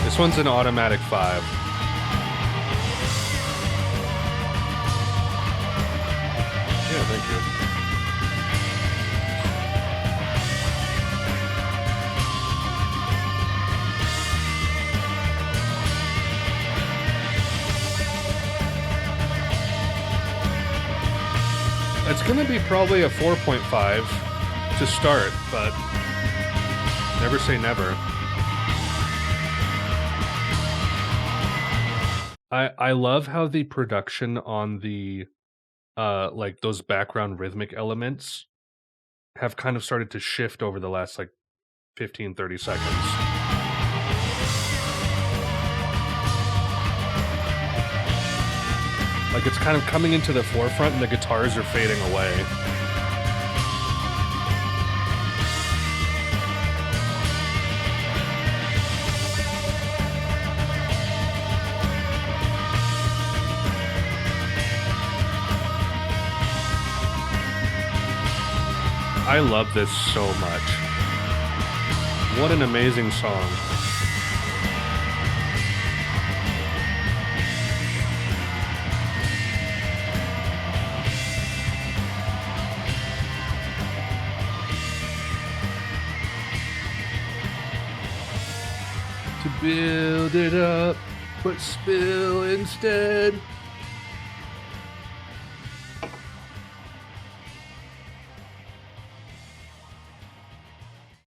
This one's an automatic 5. Yeah, thank you. It's going to be probably a 4.5 to start, but never say never. I love how the production on the like those background rhythmic elements have kind of started to shift over the last like 15-30 seconds. Like it's kind of coming into the forefront and the guitars are fading away. I love this so much. What an amazing song. To build it up, but spill instead.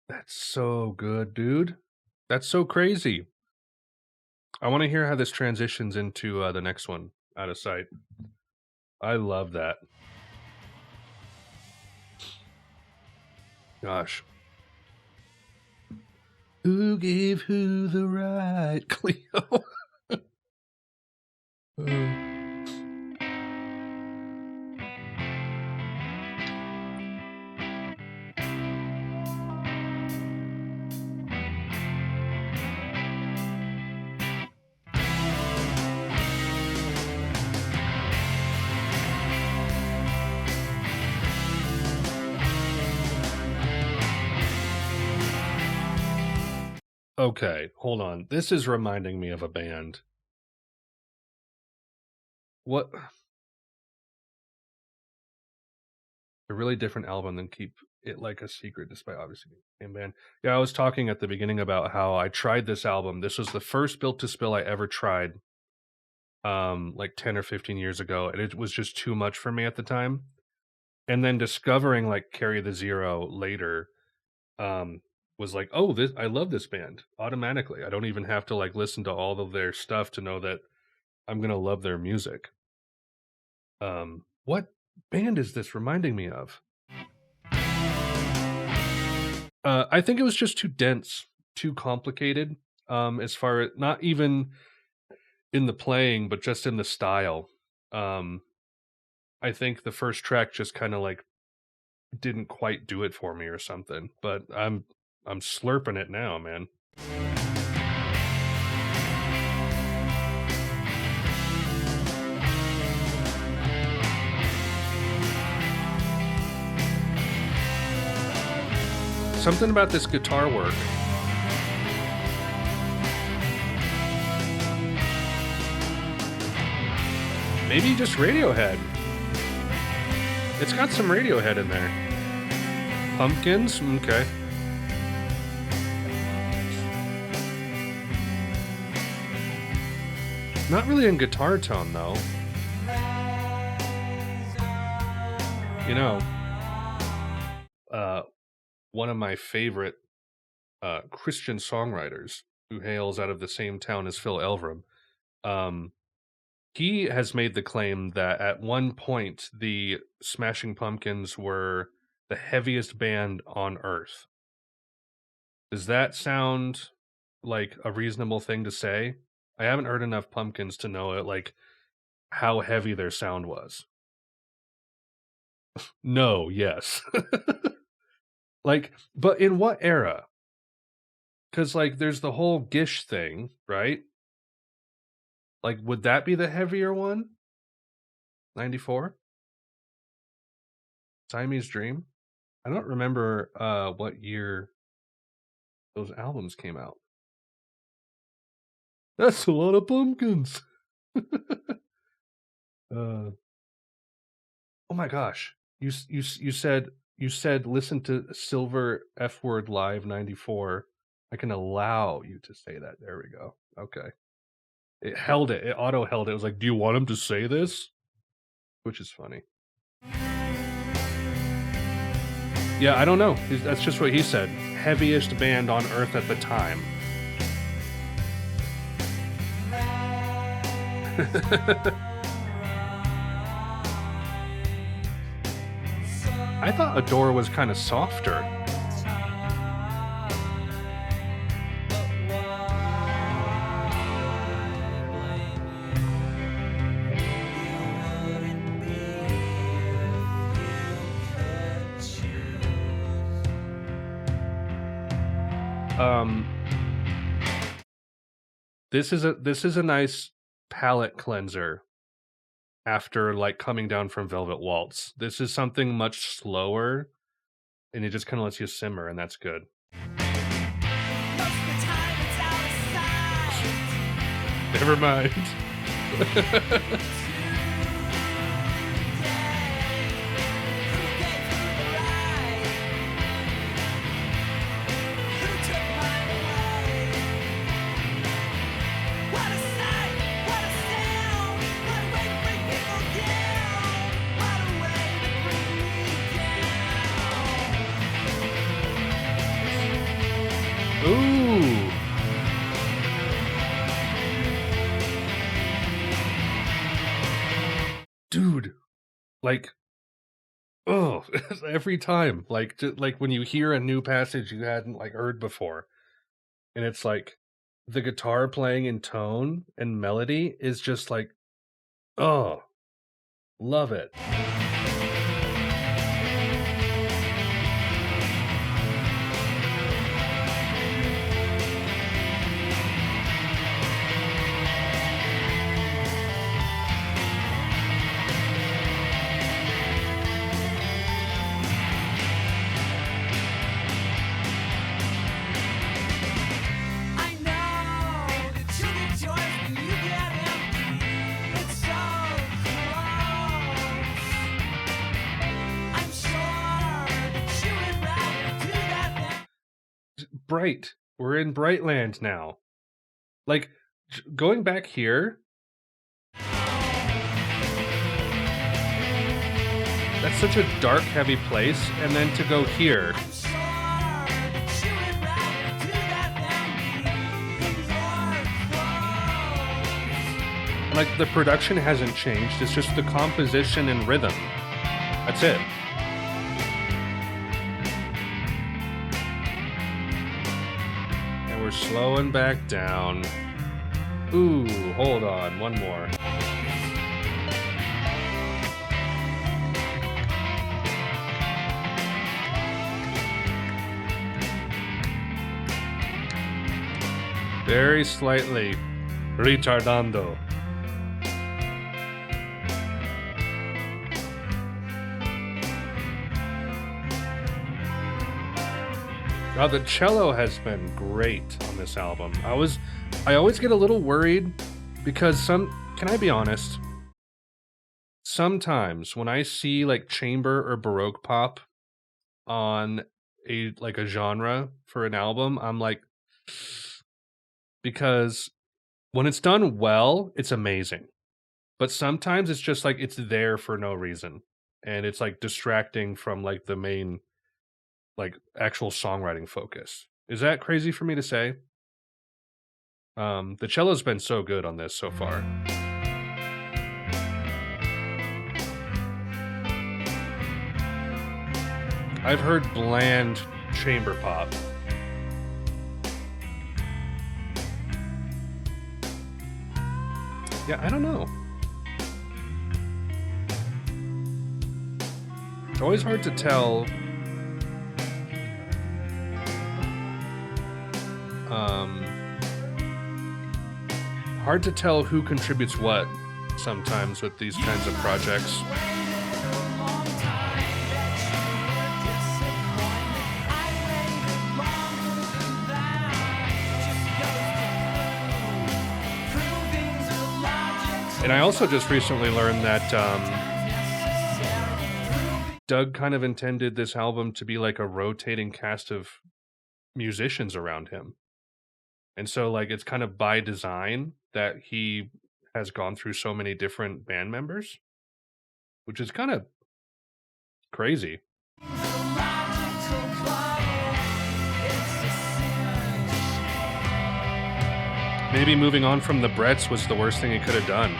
That's so good, dude. That's so crazy. I want to hear how this transitions into the next one, Out of Sight. I love that. Gosh. Who gave who the right, Cleo? Okay, hold on. This is reminding me of a band. What? A really different album than Keep It Like a Secret, despite obviously being the same band. Yeah, I was talking at the beginning about how I tried this album. This was the first Built to Spill I ever tried, like 10 or 15 years ago, and it was just too much for me at the time. And then discovering like Carry the Zero later, was like, oh, this I love this band automatically. I don't even have to like listen to all of their stuff to know that I'm gonna love their music. What band is this reminding me of? I think it was just too dense, too complicated. As far as not even in the playing, but just in the style. I think the first track just kind of like didn't quite do it for me or something. But I'm slurping it now, man. Something about this guitar work. Maybe just Radiohead. It's got some Radiohead in there. Pumpkins? Okay. Not really in guitar tone, though. You know, one of my favorite Christian songwriters who hails out of the same town as Phil Elverum, um, he has made the claim that at one point the Smashing Pumpkins were the heaviest band on earth. Does that sound like a reasonable thing to say? I haven't heard enough Pumpkins to know it, like how heavy their sound was. No, yes. Like, but in what era? Because like there's the whole Gish thing, right? Like, would that be the heavier one? 94? Siamese Dream? I don't remember what year those albums came out. That's a lot of pumpkins. Oh my gosh. You said listen to Silver F Word Live 94. I can allow you to say that. There we go. Okay. It held it. It auto held it. It was like, do you want him to say this? Which is funny. Yeah, I don't know. That's just what he said. Heaviest band on earth at the time. I thought Adore was kind of softer. This is a nice palate cleanser after like coming down from Velvet Waltz. This is something much slower and it just kind of lets you simmer, and that's good. Never mind. Ooh. Dude, like, oh, every time, like, like when you hear a new passage you hadn't like heard before, and it's like the guitar playing in tone and melody is just like, oh, love it. Bright. We're in Brightland now. Like, going back here, that's such a dark, heavy place, and then to go here. Like, the production hasn't changed, it's just the composition and rhythm. That's it. We're slowing back down. Ooh, hold on, one more. Very slightly retardando. Oh, the cello has been great on this album. I always get a little worried because can I be honest? sometimes when I see like chamber or baroque pop on a genre for an album, I'm like, because when it's done well, it's amazing. But sometimes it's just like it's there for no reason. And it's like distracting from like the main like actual songwriting focus. Is that crazy for me to say? The cello's been so good on this so far. I've heard bland chamber pop. Yeah, I don't know. It's always hard to tell. Hard to tell who contributes what sometimes with these kinds of projects. And I also just recently learned that Doug kind of intended this album to be like a rotating cast of musicians around him. And so like it's kind of by design that he has gone through so many different band members, which is kind of crazy. Maybe moving on from the Bretts was the worst thing he could have done.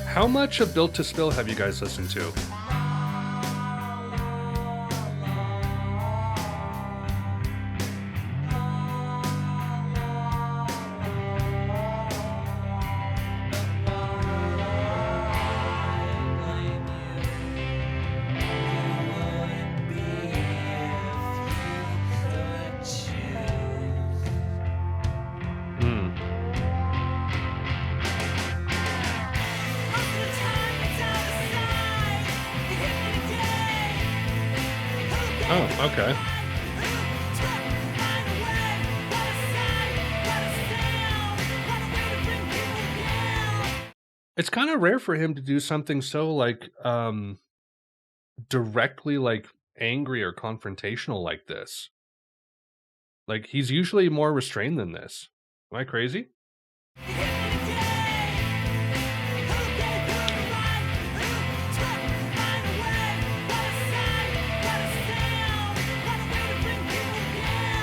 How much of Built to Spill have you guys listened to? Oh, okay. It's kind of rare for him to do something so like directly like angry or confrontational like this. Like he's usually more restrained than this. Am I crazy?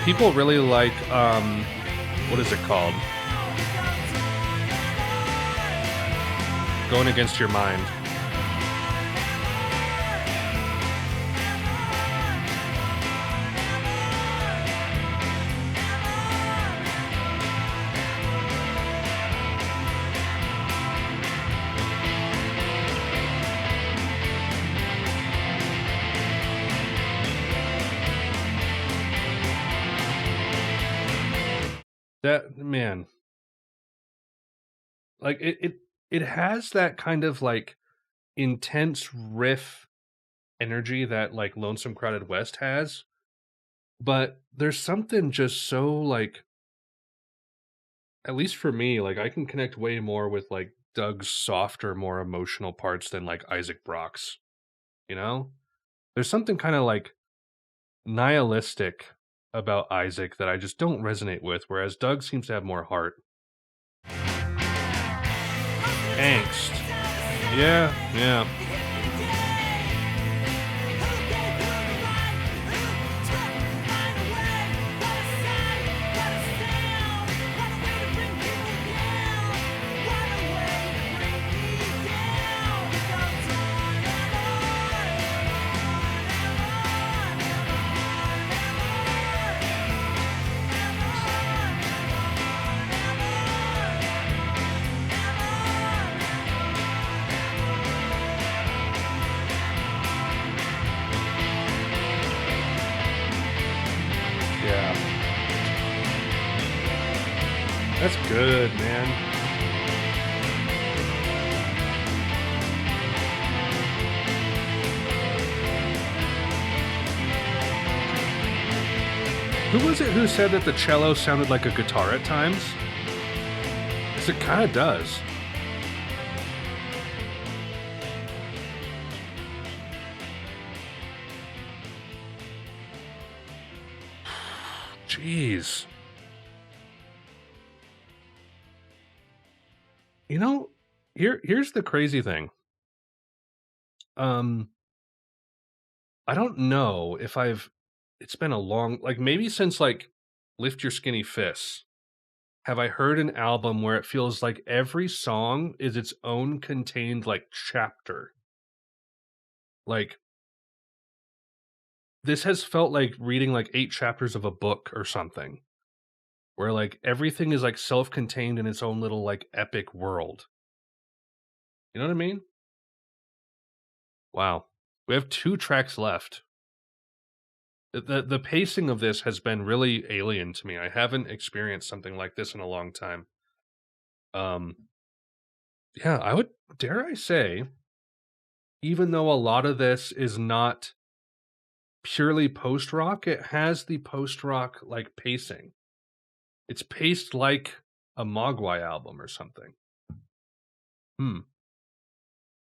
People really like, what is it called? Going Against Your Mind. That man, like it has that kind of like intense riff energy that like Lonesome Crowded West has, but there's something just so like, at least for me, like I can connect way more with like Doug's softer, more emotional parts than like Isaac Brock's. You know, there's something kind of like nihilistic about Isaac that I just don't resonate with, whereas Doug seems to have more heart. Angst. Yeah. That's good, man. Who was it who said that the cello sounded like a guitar at times? 'Cause it kind of does. Jeez. You know, here's the crazy thing. Um, I don't know if it's been a long, like maybe since like Lift Your Skinny Fists, have I heard an album where it feels like every song is its own contained like chapter. Like this has felt like reading like 8 chapters of a book or something, where like everything is like self-contained in its own little like epic world. You know what I mean? Wow. We have 2 tracks left. The pacing of this has been really alien to me. I haven't experienced something like this in a long time. Um, yeah, I would dare I say, even though a lot of this is not purely post rock, it has the post rock like pacing. It's paced like a Mogwai album or something.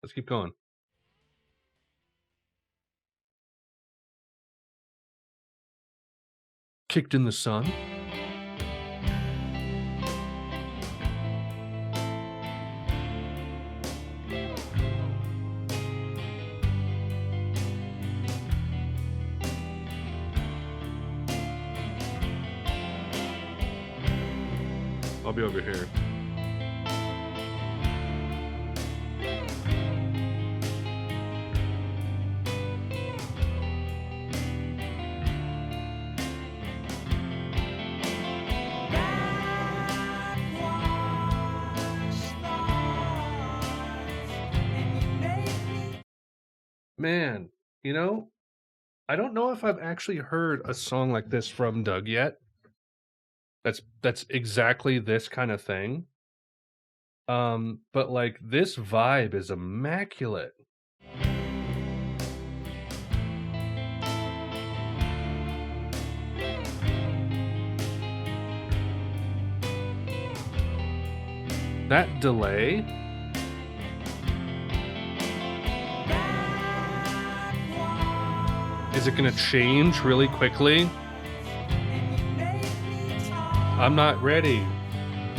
Let's keep going. Kicked in the Sun. I'll be over here. Man, you know, I don't know if I've actually heard a song like this from Doug yet. That's exactly this kind of thing. But like this vibe is immaculate. That delay. Is it going to change really quickly? I'm not ready.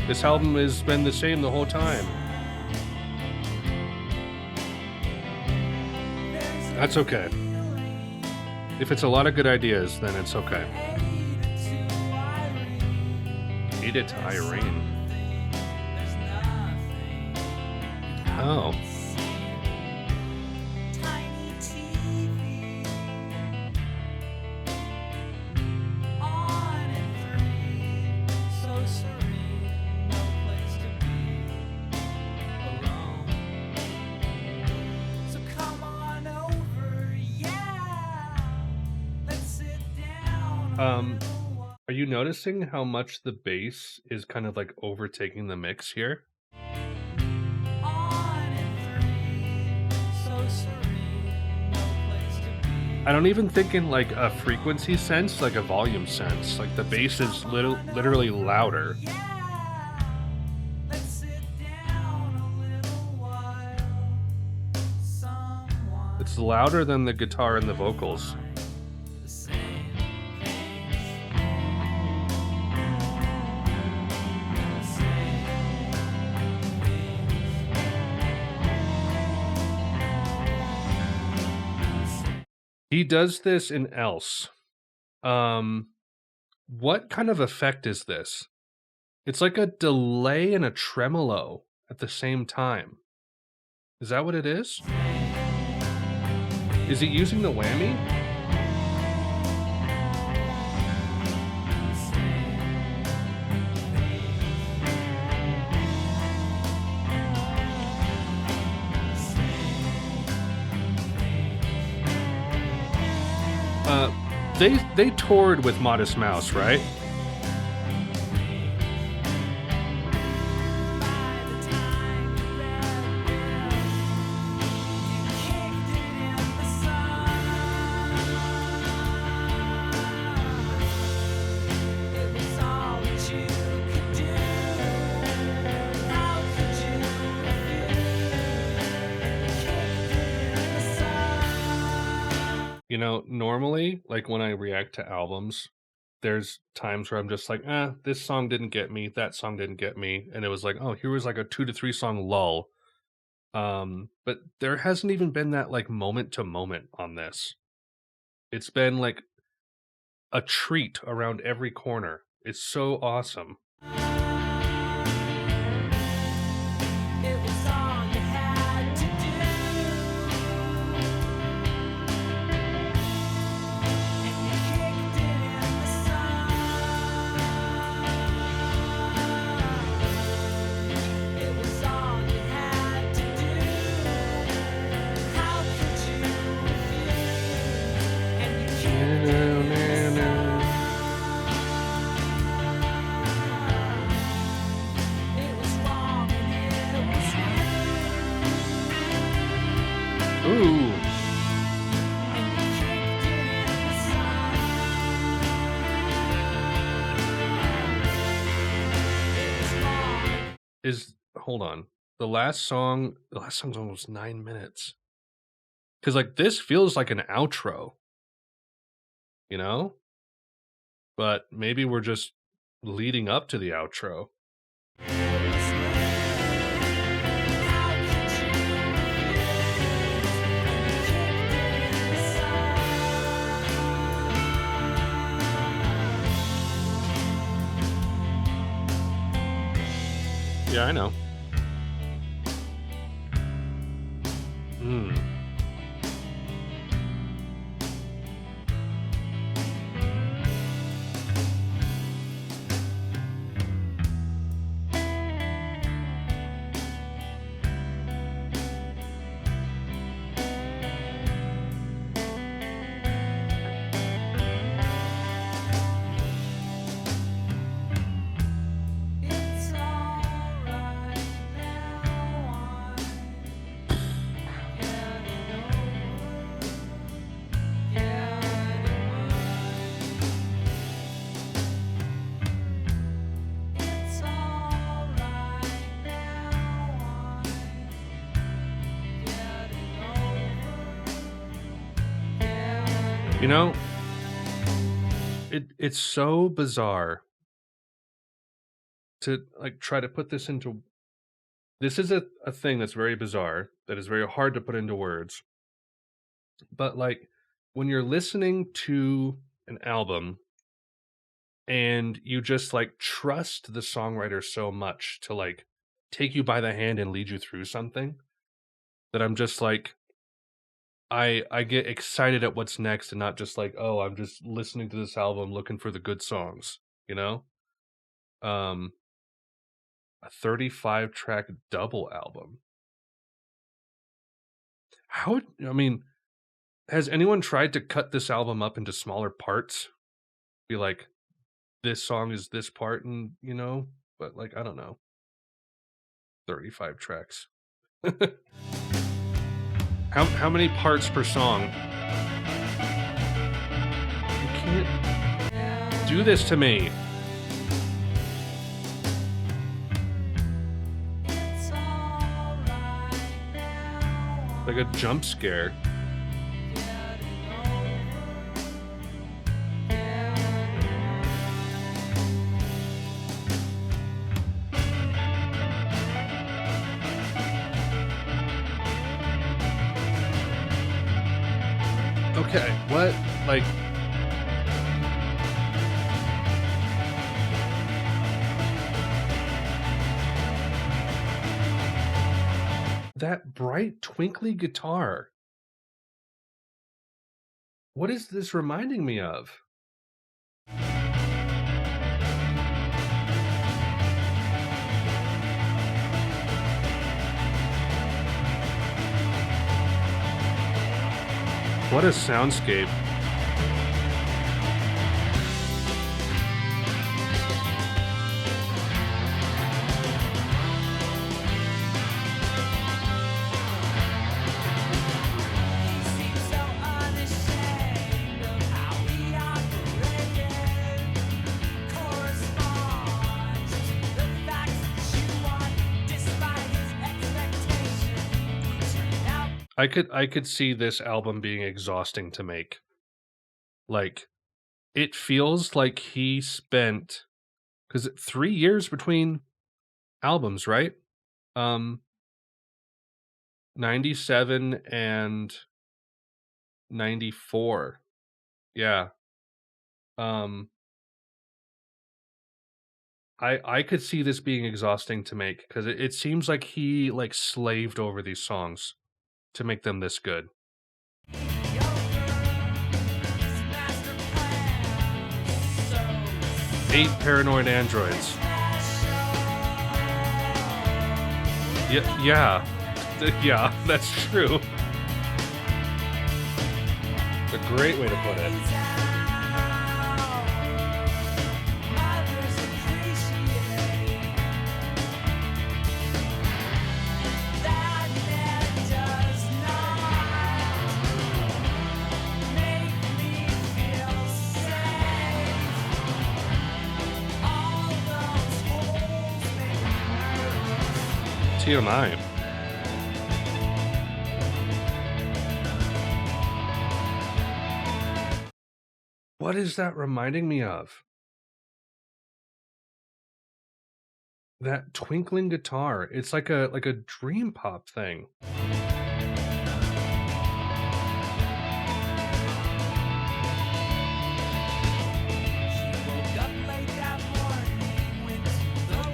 This album has been the same the whole time. That's okay. If it's a lot of good ideas, then it's okay. Eat it to Irene. Oh. Are you noticing how much the bass is kind of like overtaking the mix here? I don't even think in like a frequency sense, like a volume sense. Like the bass is literally louder. It's louder than the guitar and the vocals. He does this in Else. What kind of effect is this? It's like a delay and a tremolo at the same time. Is that what it is? Is he using the whammy? They toured with Modest Mouse, right? Normally, like when I react to albums, there's times where I'm just like, this song didn't get me, that song didn't get me. And it was like, oh, here was like a 2 to 3 song lull. But there hasn't even been that like moment to moment on this. It's been like a treat around every corner. It's so awesome. It was all you had to do, and you kicked it in the sun. It was all you had to do. How could you refuse? And you kicked it in the sun. It was wrong and it was Ooh. and you kicked it in the sun. It was wrong. Hold on. The last song's almost 9 minutes. Cause like this feels like an outro, you know? But maybe we're just leading up to the outro. It was how could you refuse? And you kicked it in the sun. Yeah, I know. Hmm. It's alright now. It's alright now. You know, it's so bizarre to like try to put this into this is a thing that's very bizarre, that is very hard to put into words. But like when you're listening to an album and you just like trust the songwriter so much to like take you by the hand and lead you through something, that I'm just like I get excited at what's next and not just like, oh, I'm just listening to this album looking for the good songs, you know? Um a 35 track double album. I mean, has anyone tried to cut this album up into smaller parts? Be like, this song is this part, and but like, I don't know. 35 tracks. How many parts per song? You can't do this to me. It's alright now. Like a jump scare. Okay, what? Like, that bright, twinkly guitar. What is this reminding me of? What a soundscape. He seems so unashamed of how he operated. Corresponds to the facts that you want, despite his expectation. He turned out I could see this album being exhausting to make. Like, it feels like he spent, because 3 years between albums, right? Um, 97 and 94. Yeah. Um, I could see this being exhausting to make because it seems like he like slaved over these songs to make them this good. 8 paranoid androids. Yeah, yeah, yeah. That's true. It's a great way to put it. TMI. What is that reminding me of? That twinkling guitar. It's like a dream pop thing.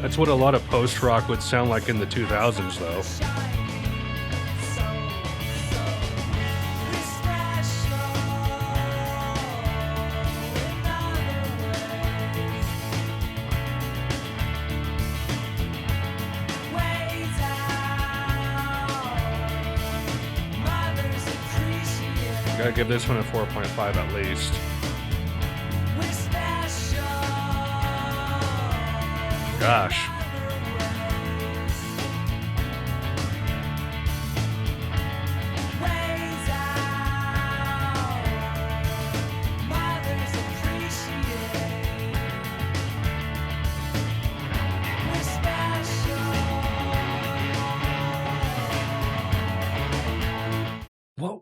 That's what a lot of post rock would sound like in the 2000s, though. Gotta give this one a 4.5 at least. Gosh.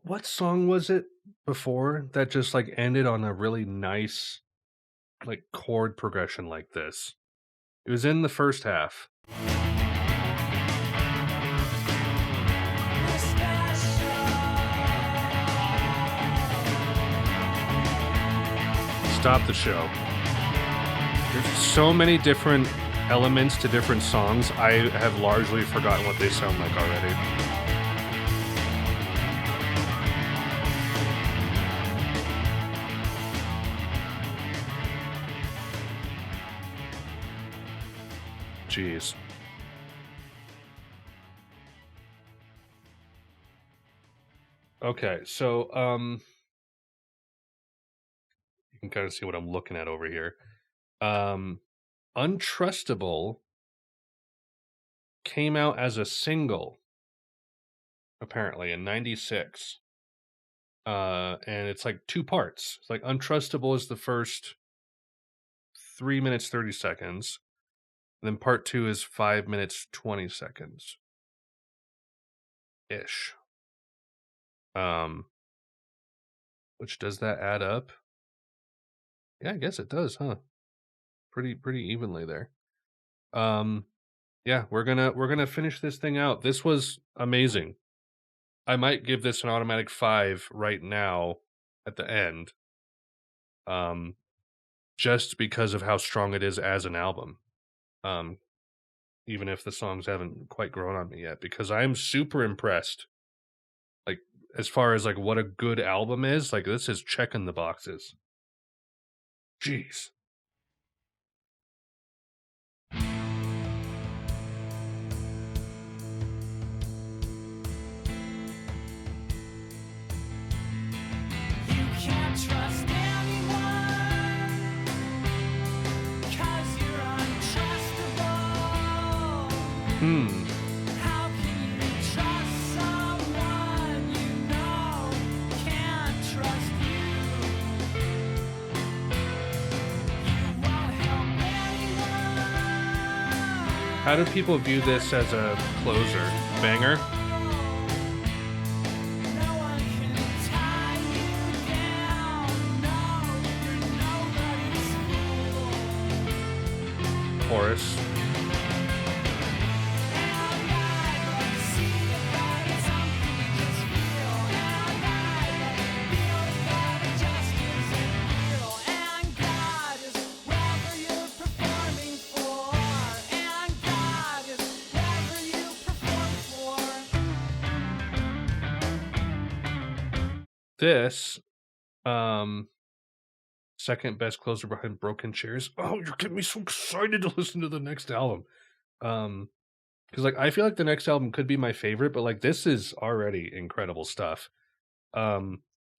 What song was it before that just like ended on a really nice like chord progression like this? It was in the first half. Stop the show. There's so many different elements to different songs. I have largely forgotten what they sound like already. Jeez. Okay, so you can kind of see what I'm looking at over here. Untrustable came out as a single apparently in 96. And it's like 2 parts. It's like Untrustable is the first 3 minutes 30 seconds. Then part 2 is 5 minutes 20 seconds ish. Which does that add up? Yeah, I guess it does, huh? Pretty evenly there. Yeah, we're gonna finish this thing out. This was amazing. I might give this an automatic 5 right now at the end. Just because of how strong it is as an album. Even if the songs haven't quite grown on me yet, because I'm super impressed. Like, as far as like what a good album is, like this is checking the boxes. Jeez. You can't trust anyone, 'cause you're untrustable. How can you trust someone you know can't trust you? You won't help anyone. How do people view this as a closer? Banger? chorus. This, second best closer behind Broken Chairs. Oh, you're getting me so excited to listen to the next album. Because like I feel like the next album could be my favorite, but like this is already incredible stuff.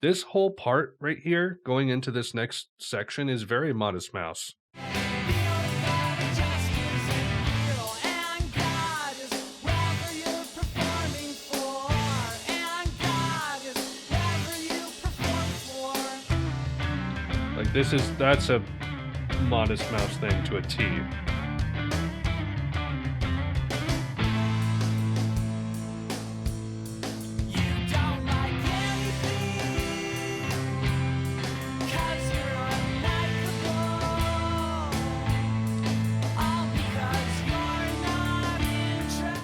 This whole part right here going into this next section is very Modest Mouse. Like that's a Modest Mouse thing to a T.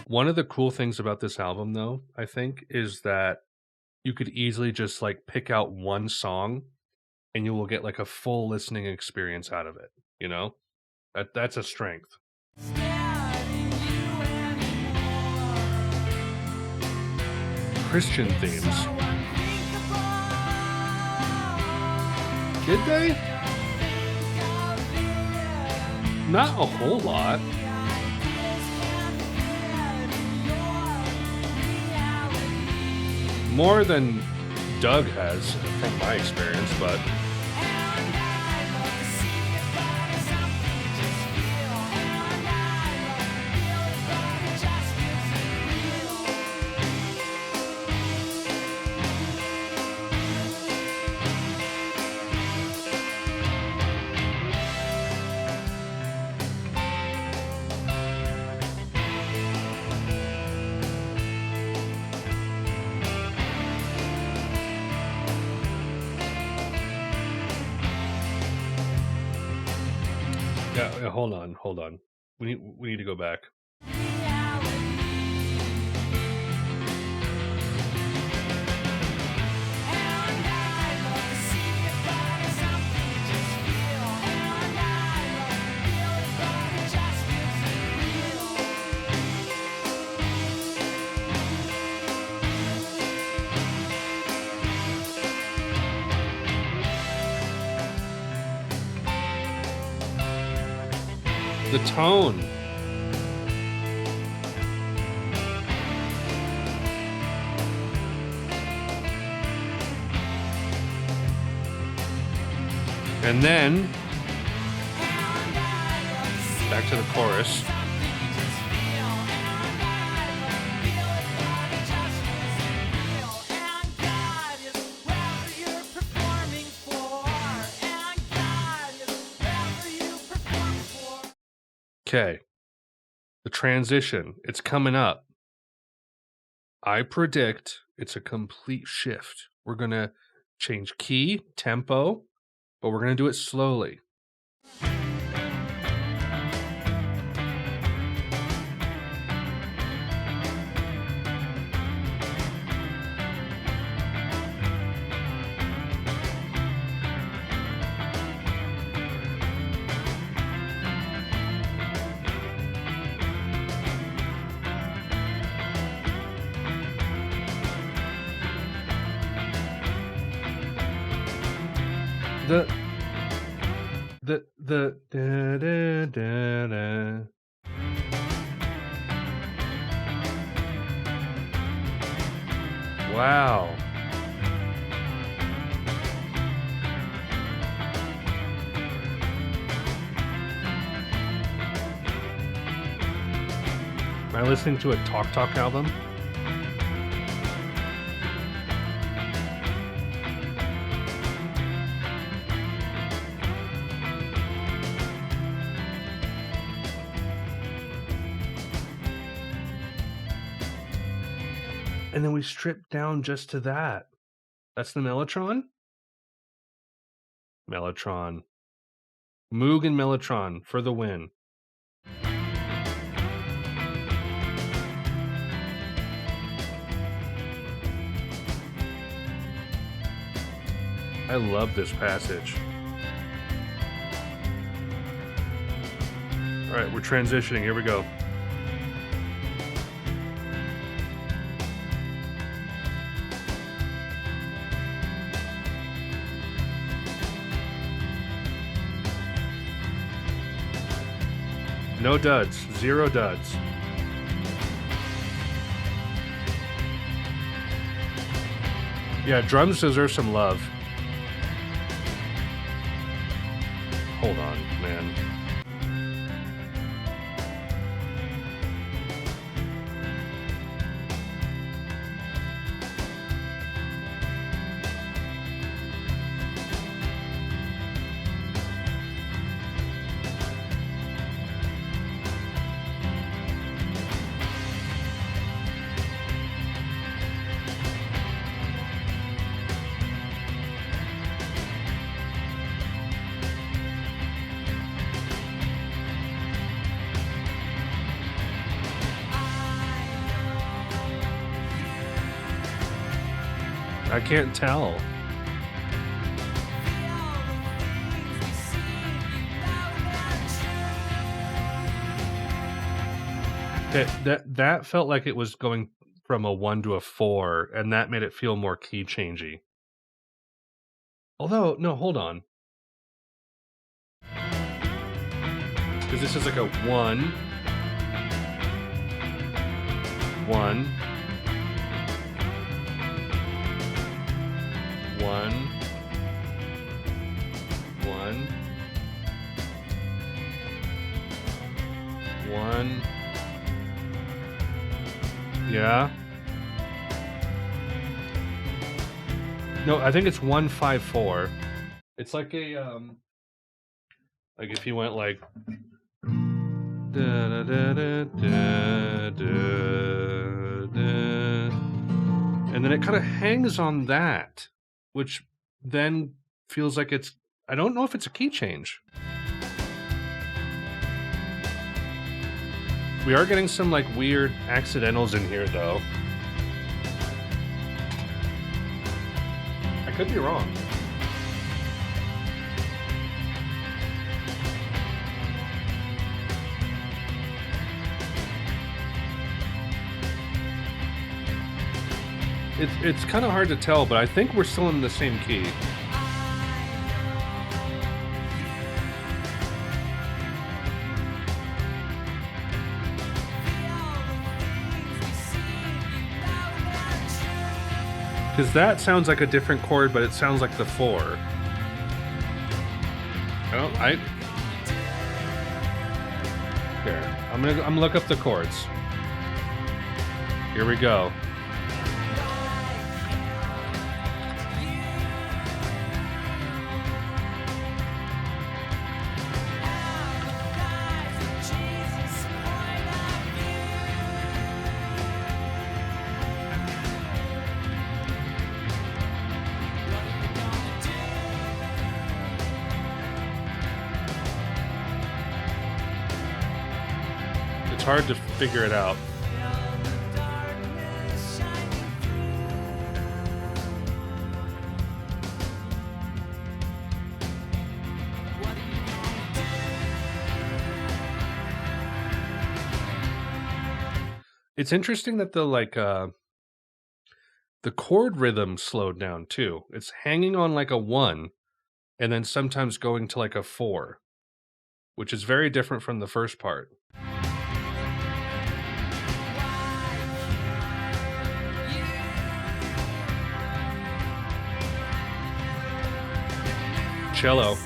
One of the cool things about this album, though, I think, is that you could easily just like pick out one song and you will get like a full listening experience out of it. You know, that's a strength. Christian themes. Did they? Not a whole lot. More than Doug has, from my experience, but yeah, hold on. We need to go back. The tone. And then back to the chorus. Okay. The transition, it's coming up. I predict it's a complete shift. We're going to change key, tempo, but we're going to do it slowly. The da, da, da, da. Wow. Am I listening to a Talk Talk album? And then we strip down just to that. That's the Mellotron? Mellotron. Moog and Mellotron for the win. I love this passage. All right, we're transitioning. Here we go. No duds. 0 duds. Yeah, drums deserve some love. Hold on, man. I can't tell. That felt like it was going from a 1 to a 4, and that made it feel more key changey. Although, no, hold on. Because this is like a 1, 1, 1, 1, 1. Yeah. No, I think it's 1, 5, 4. It's like a like if you went like da, da, da, da, da, da, da, and then it kind of hangs on that, which then feels like it's, I don't know if it's a key change. We are getting some like weird accidentals in here though. I could be wrong. It's kind of hard to tell, but I think we're still in the same key. Because that sounds like a different chord, but it sounds like the 4. Here, I'm gonna look up the chords. Here we go. It's hard to figure it out. It's interesting that the chord rhythm slowed down too. It's hanging on like a 1 and then sometimes going to like a 4, which is very different from the first part. Cello.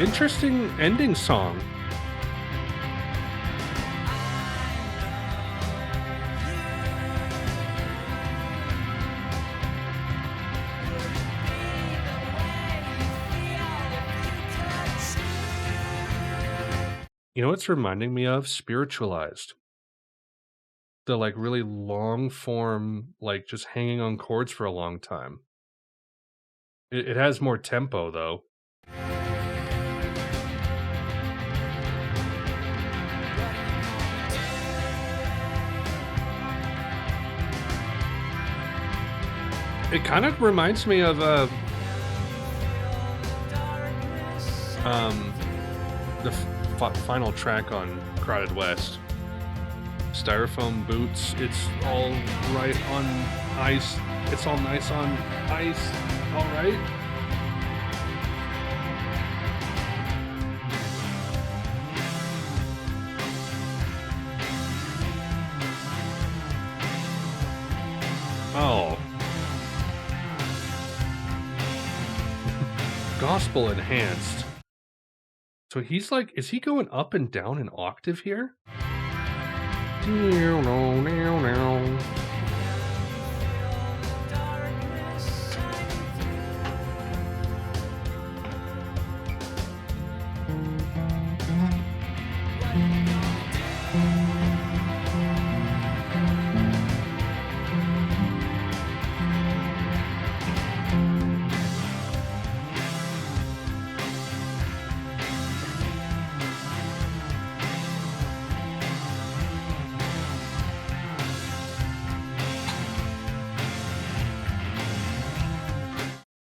Interesting ending song. You know what's reminding me of? Spiritualized. The like really long form, like just hanging on chords for a long time. It has more tempo though. It kind of reminds me of the final track on Crowded West. Styrofoam boots. It's all right on ice. It's all nice on ice. All right. Oh. Gospel enhanced. So he's like, is he going up and down an octave here?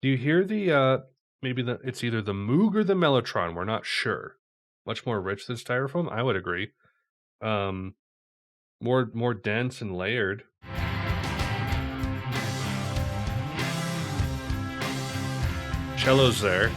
Do you hear the maybe it's either the Moog or the Mellotron, we're not sure. Much more rich than Styrofoam, I would agree. More dense and layered. Cello's there.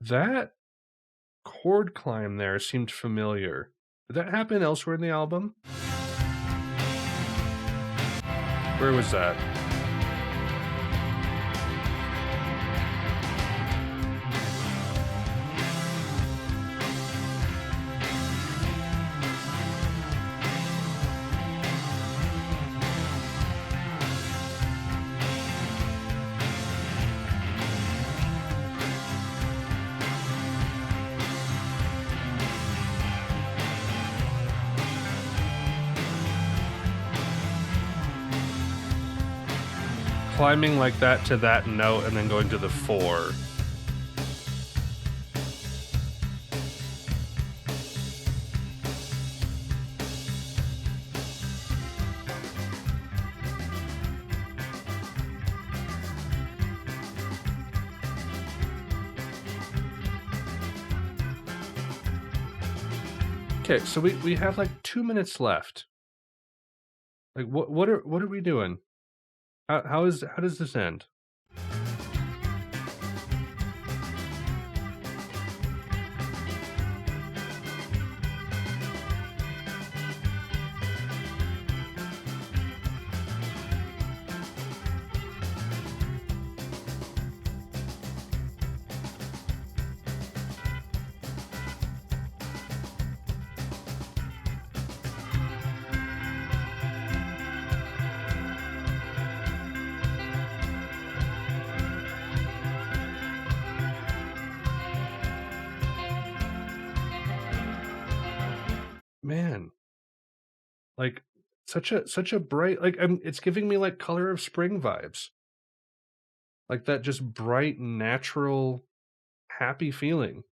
That chord climb there seemed familiar. Did that happen elsewhere in the album? Where was that? Climbing like that to that note and then going to the 4. Okay, so we have like 2 minutes left. Like what are we doing? How does this end? Man, like such a bright, like it's giving me like Color of Spring vibes, like that just bright, natural, happy feeling.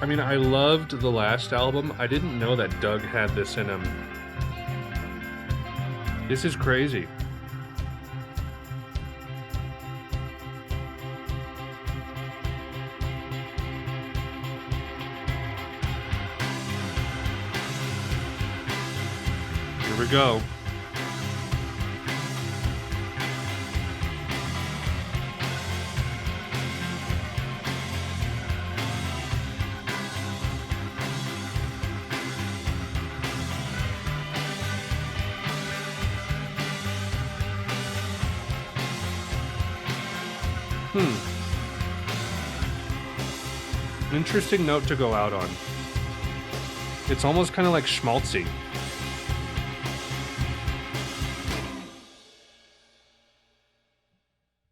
I mean, I loved the last album. I didn't know that Doug had this in him. This is crazy. Here we go. Interesting note to go out on. It's almost kind of like schmaltzy.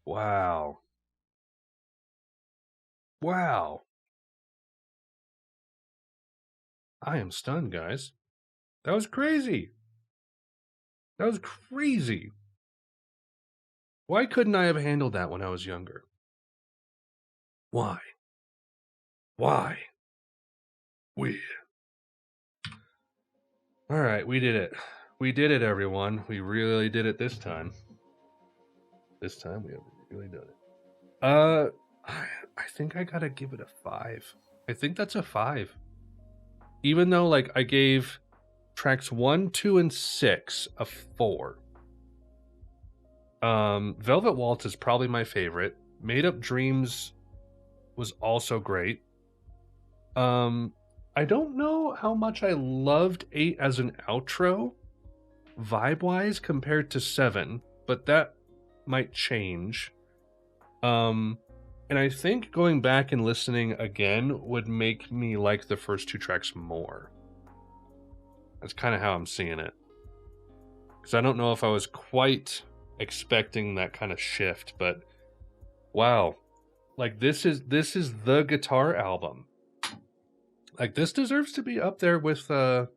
Wow. Wow. I am stunned, guys. That was crazy. That was crazy. Why couldn't I have handled that when I was younger? Why? Why? We. All right, we did it. We did it, everyone. We really did it this time. This time we have really done it. I think I gotta give it a 5. I think that's a 5. Even though, like, I gave tracks 1, 2, and 6 a 4. Velvet Waltz is probably my favorite. Made Up Dreams was also great. I don't know how much I loved 8 as an outro, vibe-wise, compared to 7, but that might change. And I think going back and listening again would make me like the first 2 tracks more. That's kind of how I'm seeing it. Because I don't know if I was quite expecting that kind of shift, but wow. Like, this is the guitar album. Like, this deserves to be up there with OK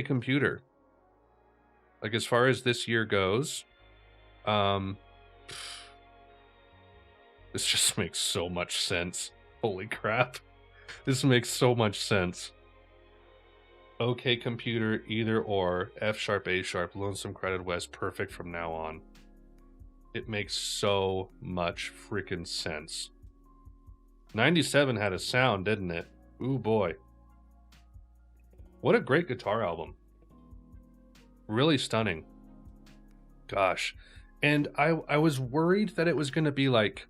Computer. Like, as far as this year goes, this just makes so much sense. Holy crap. This makes so much sense. OK Computer, either or, F sharp, A sharp, Lonesome Crowded West, perfect from now on. It makes so much freaking sense. 97 had a sound, didn't it? Ooh boy. What a great guitar album. Really stunning. Gosh. And I was worried that it was going to be like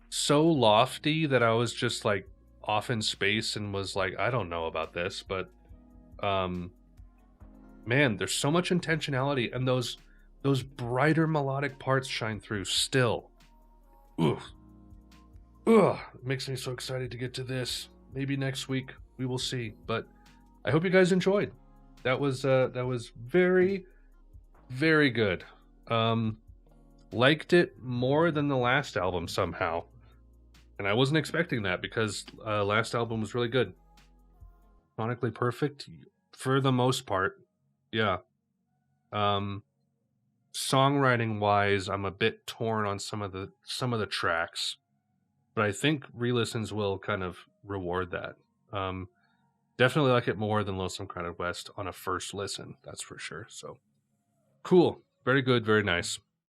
so lofty that I was just like off in space and was like, I don't know about this, but man, there's so much intentionality, and those brighter melodic parts shine through still. Ugh. Ugh, it makes me so excited to get to this. Maybe next week, we will see. But I hope you guys enjoyed. That was very, very good. Liked it more than the last album somehow. And I wasn't expecting that because last album was really good. Sonically perfect for the most part. Yeah. Songwriting wise, I'm a bit torn on some of the tracks. But I think re-listens will kind of reward that. Definitely like it more than Lonesome Crowded West on a first listen, that's for sure. So cool. Very good, very nice.